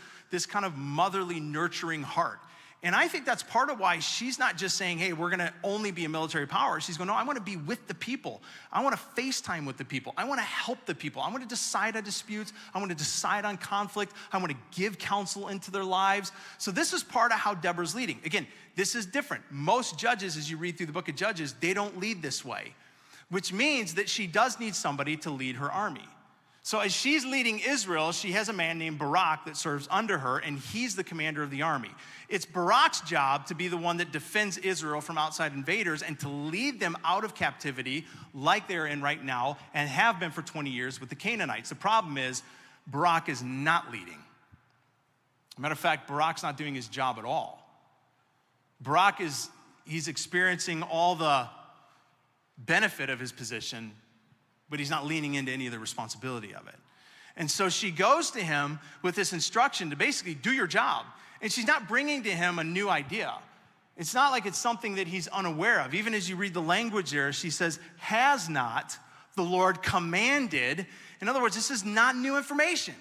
kind of motherly, nurturing heart. And I think that's part of why she's not just saying, hey, we're gonna only be a military power. She's going, no, I wanna be with the people. I wanna FaceTime with the people. I wanna help the people. I wanna decide on disputes. I wanna decide on conflict. I wanna give counsel into their lives. So this is part of how Deborah's leading. Again, this is different. Most judges, as you read through the book of Judges, they don't lead this way, which means that she does need somebody to lead her army. So as she's leading Israel, she has a man named Barak that serves under her, and he's the commander of the army. It's Barak's job to be the one that defends Israel from outside invaders and to lead them out of captivity like they're in right now and have been for 20 years with the Canaanites. The problem is Barak is not leading. Matter of fact, Barak's not doing his job at all. He's experiencing all the benefit of his position, but he's not leaning into any of the responsibility of it. And so she goes to him with this instruction to basically do your job. And she's not bringing to him a new idea. It's not like it's something that he's unaware of. Even as you read the language there, she says, has not the Lord commanded? In other words, this is not new information.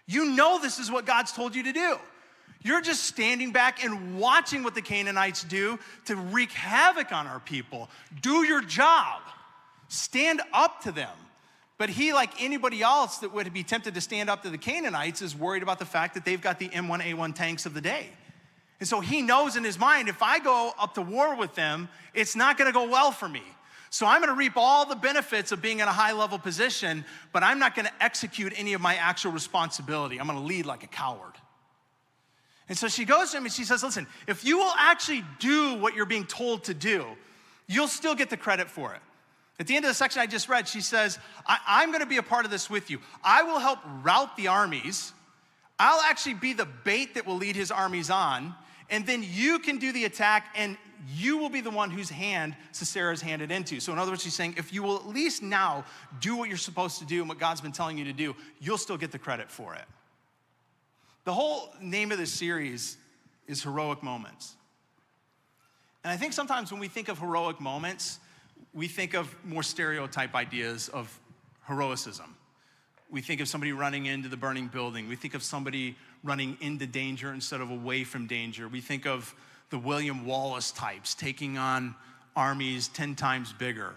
You know this is what God's told you to do. You're just standing back and watching what the Canaanites do to wreak havoc on our people. Do your job. Stand up to them. But he, like anybody else that would be tempted to stand up to the Canaanites, is worried about the fact that they've got the M1A1 tanks of the day. And so he knows in his mind, if I go up to war with them, it's not gonna go well for me. So I'm gonna reap all the benefits of being in a high level position, but I'm not gonna execute any of my actual responsibility. I'm gonna lead like a coward. And so she goes to him and she says, listen, if you will actually do what you're being told to do, you'll still get the credit for it. At the end of the section I just read, she says, I'm gonna be a part of this with you. I will help rout the armies. I'll actually be the bait that will lead his armies on, and then you can do the attack, and you will be the one whose hand Sisera's handed into. So in other words, she's saying, if you will at least now do what you're supposed to do and what God's been telling you to do, you'll still get the credit for it. The whole name of this series is Heroic Moments. And I think sometimes when we think of heroic moments, we think of more stereotype ideas of heroicism. We think of somebody running into the burning building. We think of somebody running into danger instead of away from danger. We think of the William Wallace types taking on armies 10 times bigger.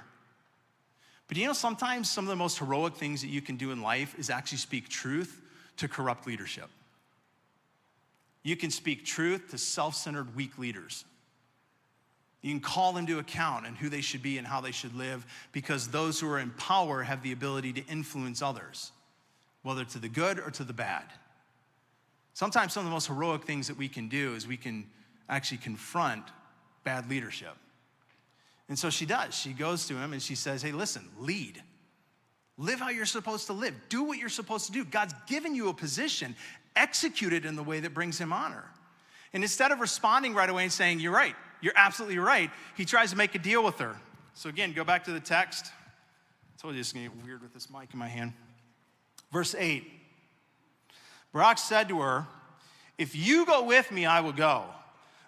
But you know, sometimes some of the most heroic things that you can do in life is actually speak truth to corrupt leadership. You can speak truth to self-centered, weak leaders. You can call them to account and who they should be and how they should live, because those who are in power have the ability to influence others, whether to the good or to the bad. Sometimes some of the most heroic things that we can do is we can actually confront bad leadership. And so she does. She goes to him and she says, hey, listen, lead. Live how you're supposed to live. Do what you're supposed to do. God's given you a position. Execute it in the way that brings him honor. And instead of responding right away and saying, you're right, you're absolutely right, he tries to make a deal with her. So again, go back to the text. I told you it's gonna get weird with this mic in my hand. Verse 8, Barak said to her, if you go with me, I will go.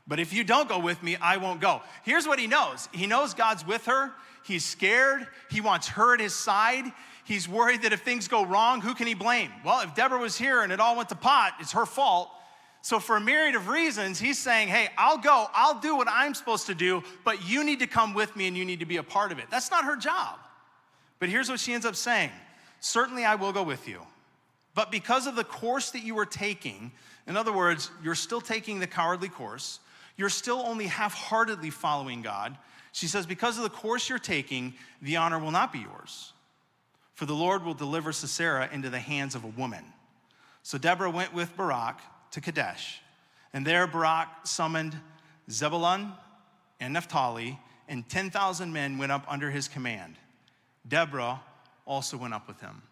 But if you don't go with me, I won't go. Here's what he knows. He knows God's with her. He's scared. He wants her at his side. He's worried that if things go wrong, who can he blame? Well, if Deborah was here and it all went to pot, it's her fault. So for a myriad of reasons, he's saying, hey, I'll go. I'll do what I'm supposed to do, but you need to come with me and you need to be a part of it. That's not her job. But here's what she ends up saying. Certainly I will go with you. But because of the course that you were taking, in other words, you're still taking the cowardly course, you're still only half-heartedly following God. She says, because of the course you're taking, the honor will not be yours. For the Lord will deliver Sisera into the hands of a woman. So Deborah went with Barak to Kadesh. And there Barak summoned Zebulun and Naphtali, and 10,000 men went up under his command. Deborah also went up with him.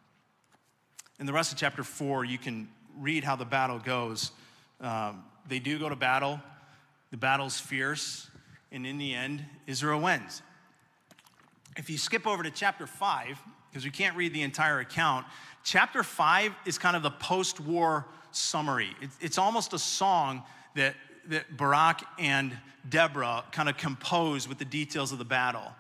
In the rest of chapter 4, you can read how the battle goes. They do go to battle. The battle's fierce. And in the end, Israel wins. If you skip over to chapter 5, because we can't read the entire account, chapter 5 is kind of the post-war summary. It's almost a song that Barak and Deborah kind of compose with the details of the battle.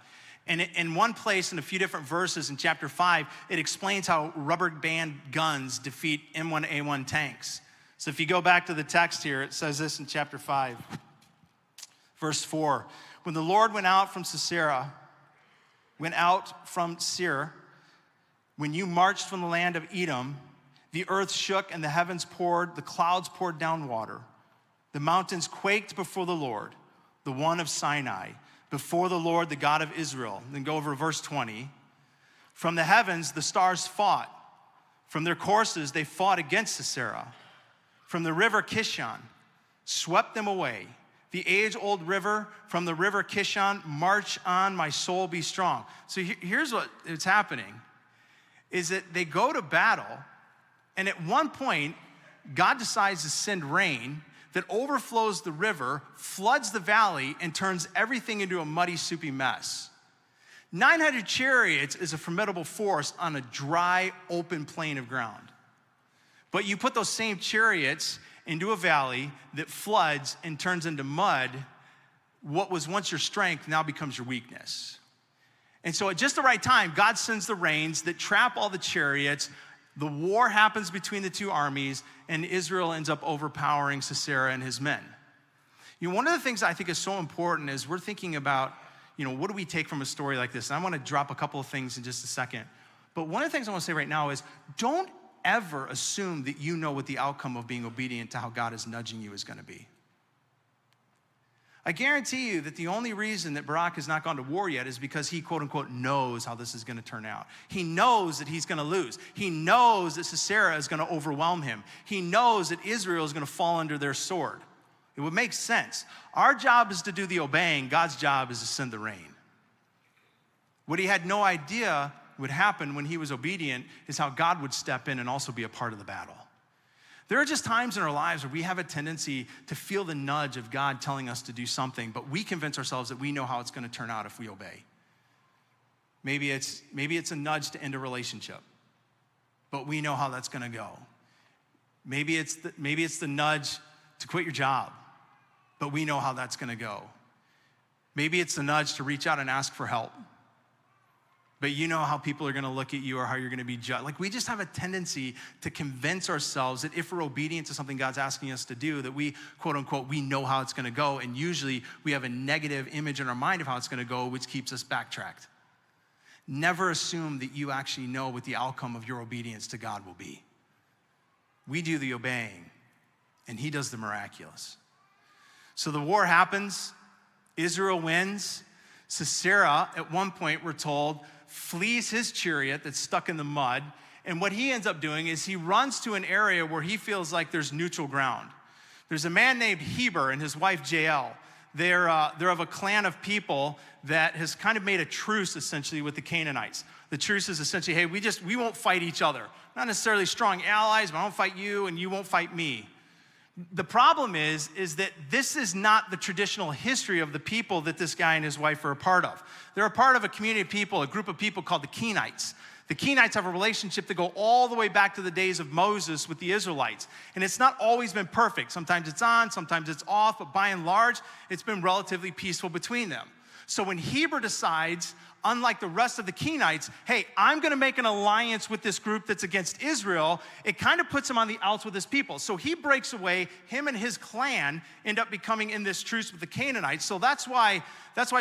And in one place, in a few different verses in chapter 5, it explains how rubber band guns defeat M1A1 tanks. So if you go back to the text here, it says this in chapter 5, verse 4. When the Lord went out from Seir, when you marched from the land of Edom, the earth shook and the heavens poured, the clouds poured down water. The mountains quaked before the Lord, the one of Sinai, before the Lord, the God of Israel. Then go over to verse 20. From the heavens, the stars fought. From their courses, they fought against Sisera. From the river Kishon, swept them away. The age-old river, from the river Kishon, march on, my soul be strong. So here's what is happening, is that they go to battle, and at one point, God decides to send rain that overflows the river, floods the valley, and turns everything into a muddy, soupy mess. 900 chariots is a formidable force on a dry, open plain of ground. But you put those same chariots into a valley that floods and turns into mud, what was once your strength now becomes your weakness. And so at just the right time, God sends the rains that trap all the chariots. The war happens between the two armies, and Israel ends up overpowering Sisera and his men. You know, one of the things I think is so important is we're thinking about, you know, what do we take from a story like this? And I want to drop a couple of things in just a second. But one of the things I want to say right now is don't ever assume that you know what the outcome of being obedient to how God is nudging you is going to be. I guarantee you that the only reason that Barak has not gone to war yet is because he, quote unquote, knows how this is going to turn out. He knows that he's going to lose. He knows that Sisera is going to overwhelm him. He knows that Israel is going to fall under their sword. It would make sense. Our job is to do the obeying. God's job is to send the rain. What he had no idea would happen when he was obedient is how God would step in and also be a part of the battle. There are just times in our lives where we have a tendency to feel the nudge of God telling us to do something, but we convince ourselves that we know how it's going to turn out if we obey. Maybe it's a nudge to end a relationship, but we know how that's going to go. Maybe it's the nudge to quit your job, but we know how that's going to go. Maybe it's the nudge to reach out and ask for help, but you know how people are going to look at you or how you're going to be judged. Like, we just have a tendency to convince ourselves that if we're obedient to something God's asking us to do, that we, quote unquote, we know how it's going to go. And usually we have a negative image in our mind of how it's going to go, which keeps us backtracked. Never assume that you actually know what the outcome of your obedience to God will be. We do the obeying, and he does the miraculous. So the war happens. Israel wins. Sisera, at one point, we're told, flees his chariot that's stuck in the mud. And what he ends up doing is he runs to an area where he feels like there's neutral ground. There's a man named Heber and his wife Jael. They're of a clan of people that has kind of made a truce essentially with the Canaanites. The truce is essentially, hey, we won't fight each other. Not necessarily strong allies, but I won't fight you and you won't fight me. The problem is that this is not the traditional history of the people that this guy and his wife are a part of. They're a part of a community of people, a group of people called the Kenites. The Kenites have a relationship that go all the way back to the days of Moses with the Israelites. And it's not always been perfect. Sometimes it's on, sometimes it's off, but by and large, it's been relatively peaceful between them. So when Heber decides, unlike the rest of the Kenites, hey, I'm going to make an alliance with this group that's against Israel, it kind of puts him on the outs with his people. So he breaks away. Him and his clan end up becoming in this truce with the Canaanites. So that's why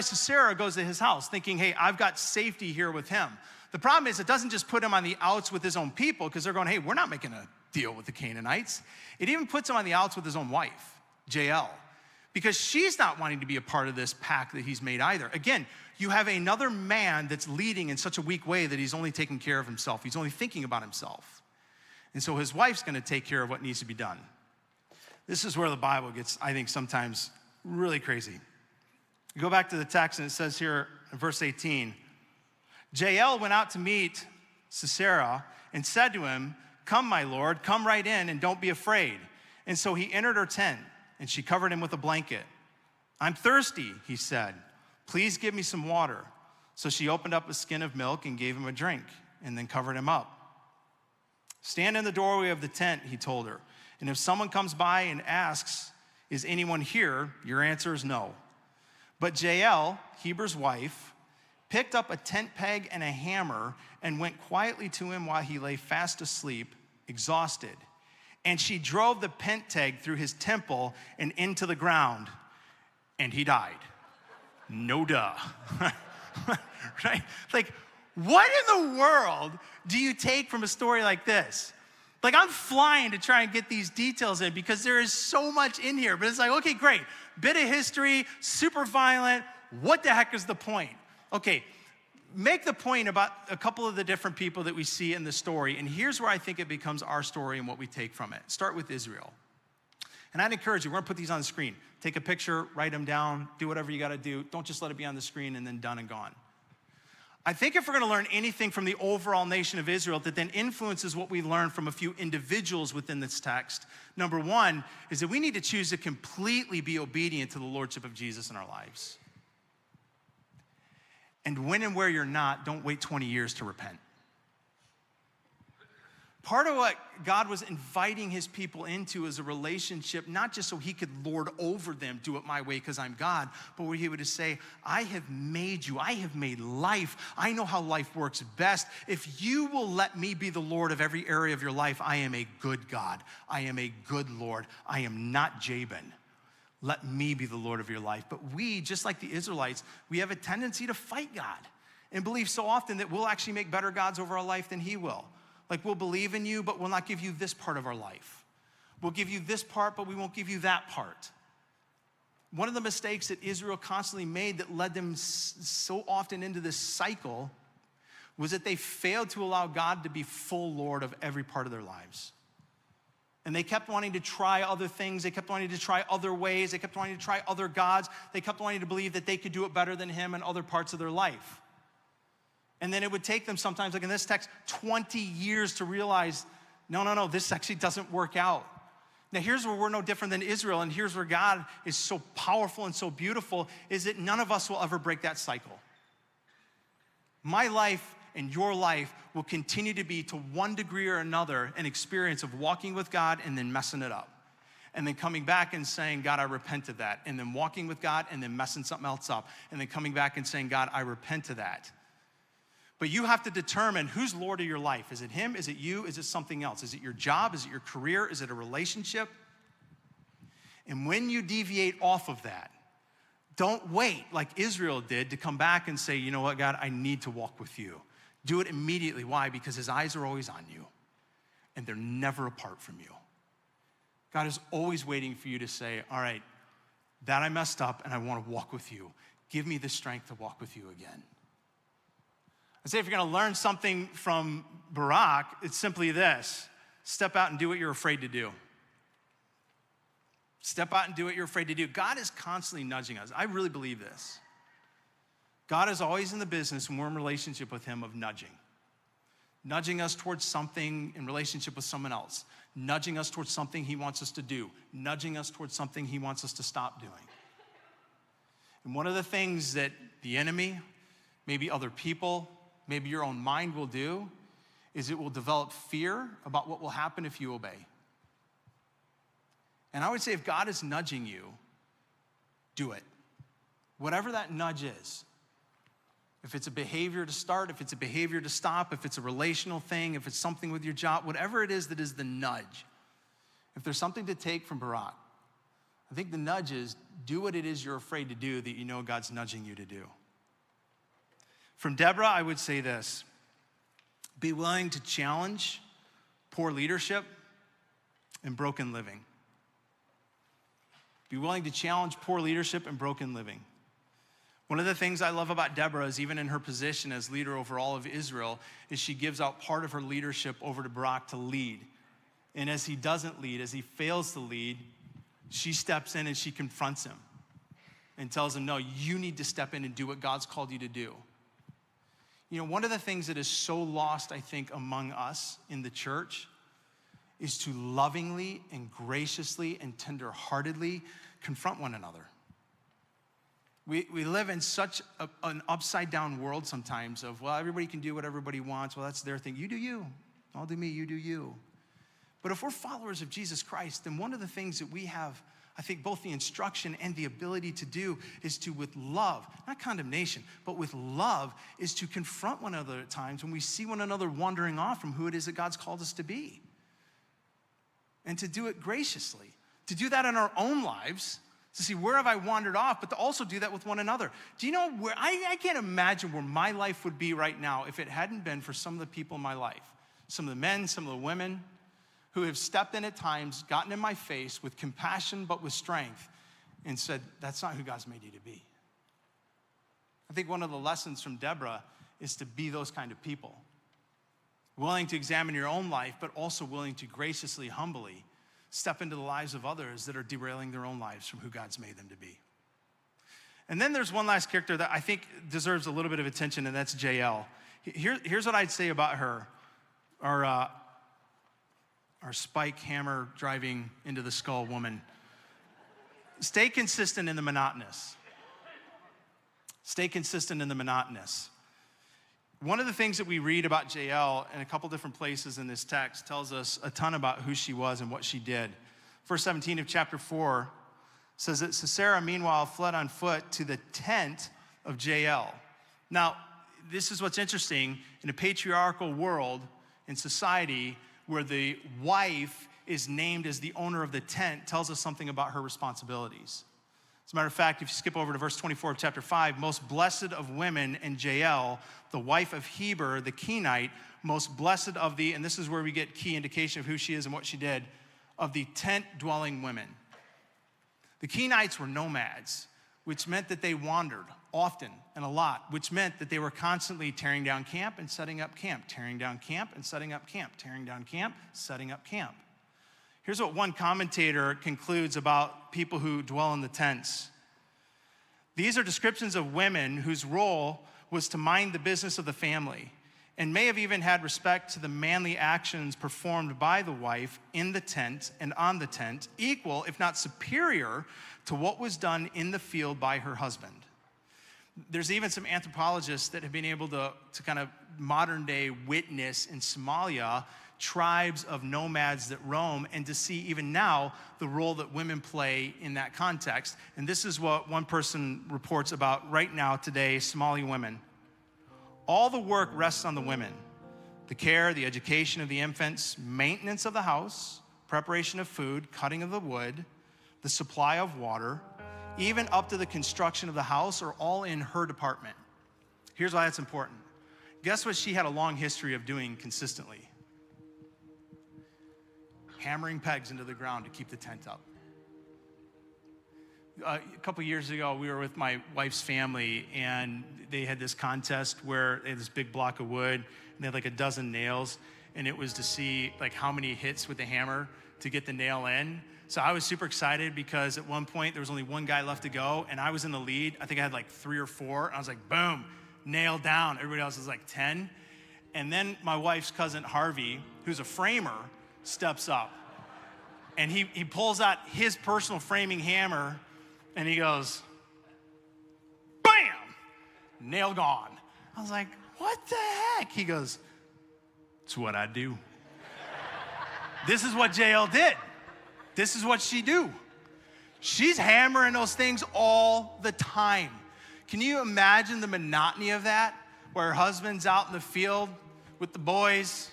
Sisera goes to his house thinking, hey, I've got safety here with him. The problem is it doesn't just put him on the outs with his own people because they're going, hey, we're not making a deal with the Canaanites. It even puts him on the outs with his own wife, Jael, because she's not wanting to be a part of this pact that he's made either. Again, you have another man that's leading in such a weak way that he's only taking care of himself. He's only thinking about himself. And so his wife's going to take care of what needs to be done. This is where the Bible gets, I think, sometimes really crazy. You go back to the text, and it says here in verse 18, Jael went out to meet Sisera and said to him, "Come, my lord, come right in and don't be afraid." And so he entered her tent, and she covered him with a blanket. "I'm thirsty," he said. "Please give me some water." So she opened up a skin of milk and gave him a drink, and then covered him up. "Stand in the doorway of the tent," he told her, "and if someone comes by and asks, 'Is anyone here?' your answer is no." But Jael, Heber's wife, picked up a tent peg and a hammer and went quietly to him while he lay fast asleep, exhausted. And she drove the peg through his temple and into the ground, and he died. No duh. Right? Like, what in the world do you take from a story like this? Like, I'm flying to try and get these details in because there is so much in here. But it's like, okay, great. Bit of history, super violent. What the heck is the point? Okay, make the point about a couple of the different people that we see in the story. And here's where I think it becomes our story and what we take from it. Start with Israel. And I'd encourage you, we're gonna put these on the screen. Take a picture, write them down, do whatever you gotta do. Don't just let it be on the screen and then done and gone. I think if we're gonna learn anything from the overall nation of Israel that then influences what we learn from a few individuals within this text, number one is that we need to choose to completely be obedient to the lordship of Jesus in our lives. And when and where you're not, don't wait 20 years to repent. Part of what God was inviting his people into is a relationship, not just so he could lord over them, do it my way because I'm God, but where he would just say, I have made you, I have made life. I know how life works best. If you will let me be the Lord of every area of your life, I am a good God. I am a good Lord. I am not Jabin. Let me be the Lord of your life. But we, just like the Israelites, we have a tendency to fight God and believe so often that we'll actually make better gods over our life than he will. Like, we'll believe in you, but we'll not give you this part of our life. We'll give you this part, but we won't give you that part. One of the mistakes that Israel constantly made that led them so often into this cycle was that they failed to allow God to be full Lord of every part of their lives. And they kept wanting to try other things. They kept wanting to try other ways. They kept wanting to try other gods. They kept wanting to believe that they could do it better than him in other parts of their life. And then it would take them sometimes, like in this text, 20 years to realize, no, this actually doesn't work out. Now here's where we're no different than Israel, and here's where God is so powerful and so beautiful, is that none of us will ever break that cycle. My life and your life will continue to be, to one degree or another, an experience of walking with God and then messing it up. And then coming back and saying, God, I repent of that. And then walking with God and then messing something else up. And then coming back and saying, God, I repent of that. But you have to determine who's Lord of your life. Is it him? Is it you? Is it something else? Is it your job? Is it your career? Is it a relationship? And when you deviate off of that, don't wait like Israel did to come back and say, you know what, God, I need to walk with you. Do it immediately. Why? Because his eyes are always on you, and they're never apart from you. God is always waiting for you to say, all right, that I messed up, and I want to walk with you. Give me the strength to walk with you again. I say if you're going to learn something from Barak, it's simply this. Step out and do what you're afraid to do. Step out and do what you're afraid to do. God is constantly nudging us. I really believe this. God is always in the business when we're in relationship with him of nudging. Nudging us towards something in relationship with someone else. Nudging us towards something he wants us to do. Nudging us towards something he wants us to stop doing. And one of the things that the enemy, maybe other people, maybe your own mind will do is it will develop fear about what will happen if you obey. And I would say if God is nudging you, do it. Whatever that nudge is. If it's a behavior to start, if it's a behavior to stop, if it's a relational thing, if it's something with your job, whatever it is that is the nudge. If there's something to take from Barak, I think the nudge is do what it is you're afraid to do that you know God's nudging you to do. From Deborah, I would say this. Be willing to challenge poor leadership and broken living. Be willing to challenge poor leadership and broken living. One of the things I love about Deborah is even in her position as leader over all of Israel is she gives out part of her leadership over to Barak to lead. And as he doesn't lead, as he fails to lead, she steps in and she confronts him and tells him, no, you need to step in and do what God's called you to do. You know, one of the things that is so lost, I think, among us in the church is to lovingly and graciously and tenderheartedly confront one another. We live in such an upside-down world sometimes of, well, everybody can do what everybody wants. Well, that's their thing. You do you. I'll do me, you do you. But if we're followers of Jesus Christ, then one of the things that we have, I think, both the instruction and the ability to do is to, with love, not condemnation, but with love, is to confront one another at times when we see one another wandering off from who it is that God's called us to be. and to do it graciously, to do that in our own lives, to see where have I wandered off, but to also do that with one another. Do you know where, I can't imagine where my life would be right now if it hadn't been for some of the people in my life, some of the men, some of the women, who have stepped in at times, gotten in my face with compassion but with strength, and said, that's not who God's made you to be. I think one of the lessons from Deborah is to be those kind of people. Willing to examine your own life, but also willing to graciously, humbly step into the lives of others that are derailing their own lives from who God's made them to be. And then there's one last character that I think deserves a little bit of attention, and that's Jael. Here's what I'd say about her. Our spike hammer driving into the skull woman. Stay consistent in the monotonous. Stay consistent in the monotonous. One of the things that we read about Jael in a couple different places in this text tells us a ton about who she was and what she did. Verse 17 of chapter 4 says that Sisera, meanwhile, fled on foot to the tent of Jael. Now, this is what's interesting. In a patriarchal world, in society, where the wife is named as the owner of the tent, tells us something about her responsibilities. As a matter of fact, if you skip over to verse 24 of chapter 5, most blessed of women in Jael, the wife of Heber, the Kenite, most blessed of the, and this is where we get key indication of who she is and what she did, of the tent-dwelling women. The Kenites were nomads, which meant that they wandered often and a lot, which meant that they were constantly tearing down camp and setting up camp, tearing down camp and setting up camp, tearing down camp, setting up camp. Here's what one commentator concludes about people who dwell in the tents. These are descriptions of women whose role was to mind the business of the family and may have even had respect to the manly actions performed by the wife in the tent and on the tent, equal, if not superior, to what was done in the field by her husband. There's even some anthropologists that have been able to kind of modern day witness in Somalia tribes of nomads that roam, and to see even now the role that women play in that context. And this is what one person reports about right now today, Somali women. All the work rests on the women. The care, the education of the infants, maintenance of the house, preparation of food, cutting of the wood, the supply of water, even up to the construction of the house are all in her department. Here's why that's important. Guess what she had a long history of doing consistently? Hammering pegs into the ground to keep the tent up. A couple years ago, we were with my wife's family, and they had this contest where they had this big block of wood, and they had like a dozen nails, and it was to see like how many hits with the hammer to get the nail in. So I was super excited because at one point there was only one guy left to go, and I was in the lead. I think I had like 3 or 4. And I was like, boom, nail down. Everybody else was like 10. And then my wife's cousin Harvey, who's a framer, steps up. And he pulls out his personal framing hammer, and he goes, bam, nail gone. I was like, what the heck? He goes, it's what I do. This is what Jael did. This is what she do. She's hammering those things all the time. Can you imagine the monotony of that? Where her husband's out in the field with the boys,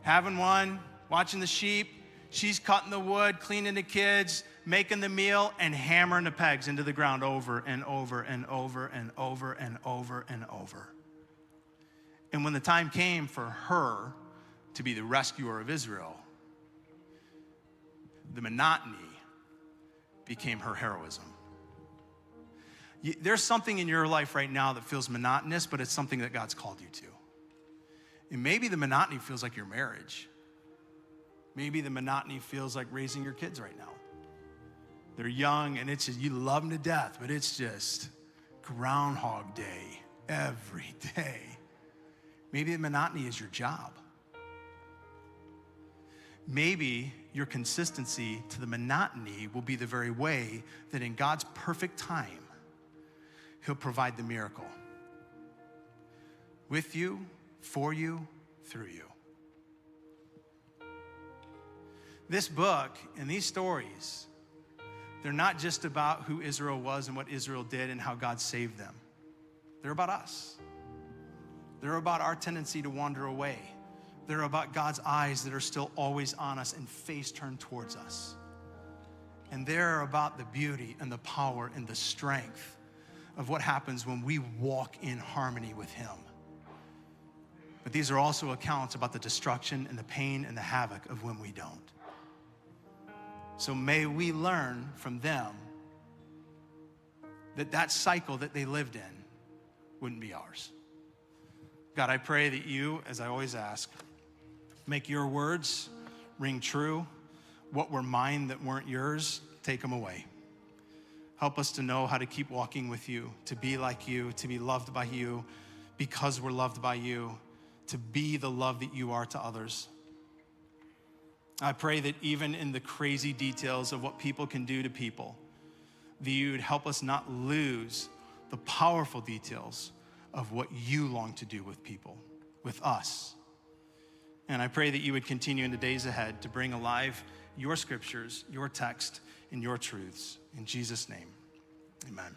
having one, watching the sheep. She's cutting the wood, cleaning the kids, making the meal, and hammering the pegs into the ground over and over and over and over and over and over. And when the time came for her to be the rescuer of Israel, the monotony became her heroism. There's something in your life right now that feels monotonous, but it's something that God's called you to. And maybe the monotony feels like your marriage. Maybe the monotony feels like raising your kids right now. They're young, and it's just, you love them to death, but it's just Groundhog Day every day. Maybe the monotony is your job. Maybe your consistency to the monotony will be the very way that in God's perfect time, He'll provide the miracle. With you, for you, through you. This book and these stories, they're not just about who Israel was and what Israel did and how God saved them. They're about us. They're about our tendency to wander away, They're about God's eyes that are still always on us and face turned towards us. And they're about the beauty and the power and the strength of what happens when we walk in harmony with Him. But these are also accounts about the destruction and the pain and the havoc of when we don't. So may we learn from them that cycle that they lived in wouldn't be ours. God, I pray that you, as I always ask, make your words ring true. What were mine that weren't yours, take them away. Help us to know how to keep walking with you, to be like you, to be loved by you because we're loved by you, to be the love that you are to others. I pray that even in the crazy details of what people can do to people, that you would help us not lose the powerful details of what you long to do with people, with us. And I pray that you would continue in the days ahead to bring alive your scriptures, your text, and your truths. In Jesus' name, amen.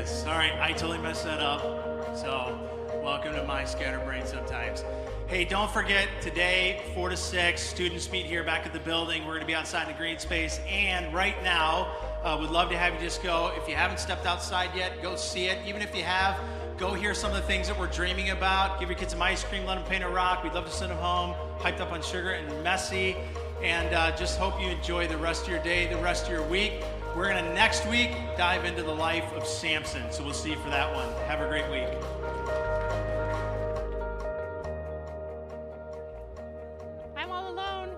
is. All right, I totally messed that up. So, welcome to my scatterbrain sometimes. Hey, don't forget, today, 4 to 6, students meet here back at the building. We're going to be outside in the green space. And right now, we'd love to have you just go. If you haven't stepped outside yet, go see it. Even if you have, go hear some of the things that we're dreaming about. Give your kids some ice cream, let them paint a rock. We'd love to send them home, hyped up on sugar and messy. And just hope you enjoy the rest of your day, the rest of your week. We're going to, next week, dive into the life of Samson. So we'll see you for that one. Have a great week. I'm all alone.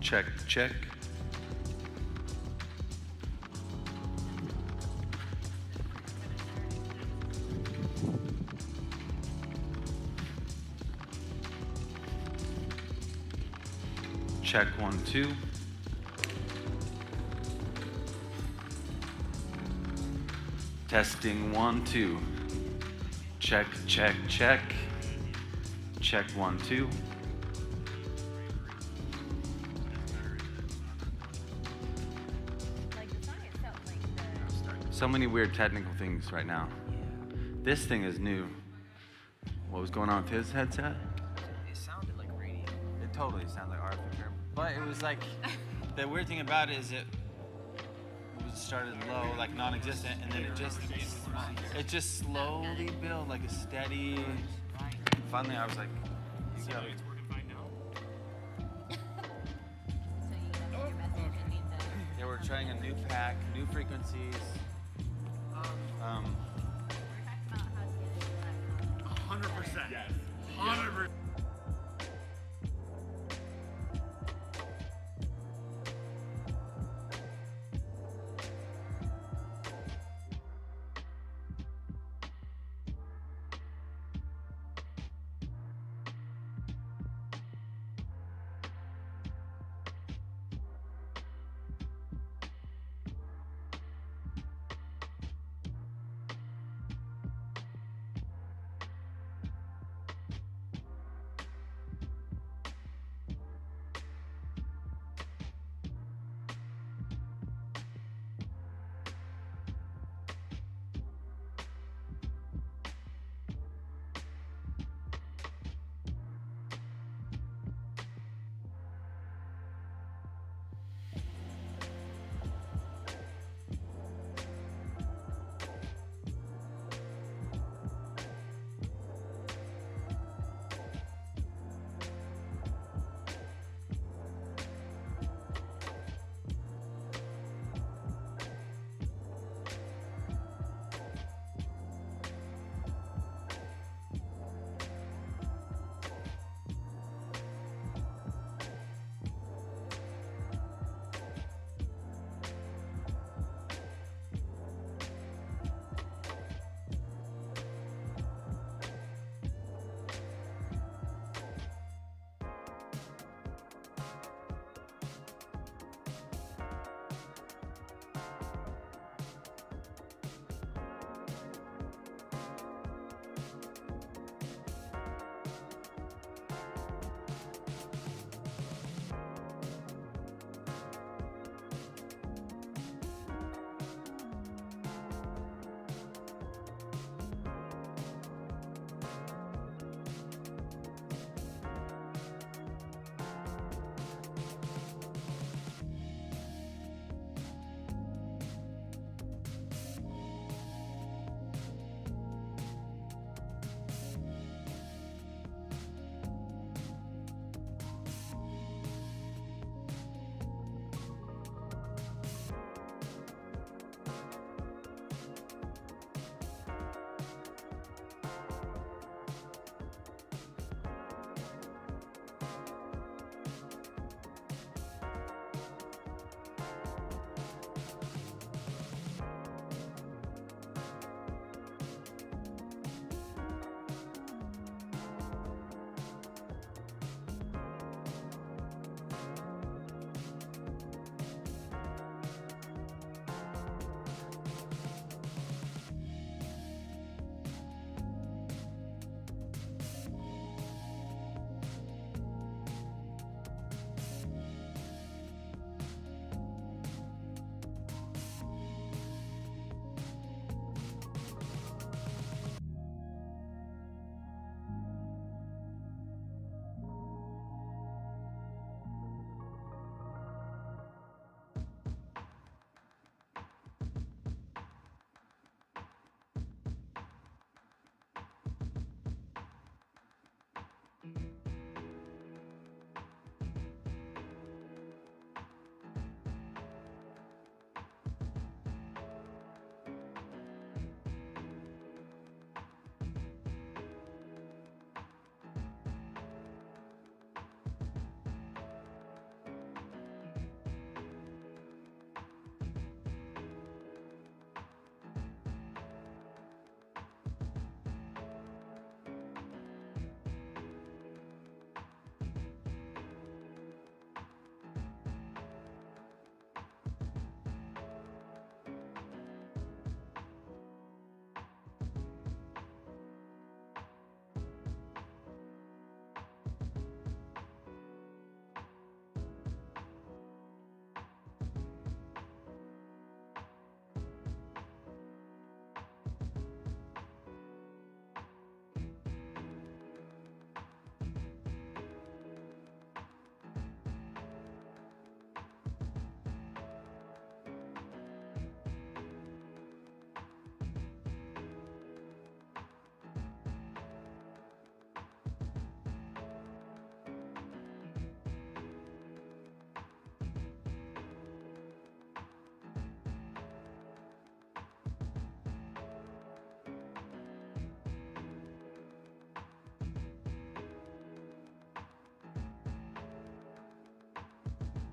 Check, check. Check 1, 2. Testing 1, 2. Check, check, check. Check 1, 2. So many weird technical things right now. This thing is new. What was going on with his headset? It sounded like radio. It totally sounded like Arthur. But it was like, the weird thing about it is it started low, like non-existent, and then it just slowly built like a steady. Finally, I was like, you go. It's working fine now. Yeah, we're trying a new pack, new frequencies. 100%. Yes. 100%.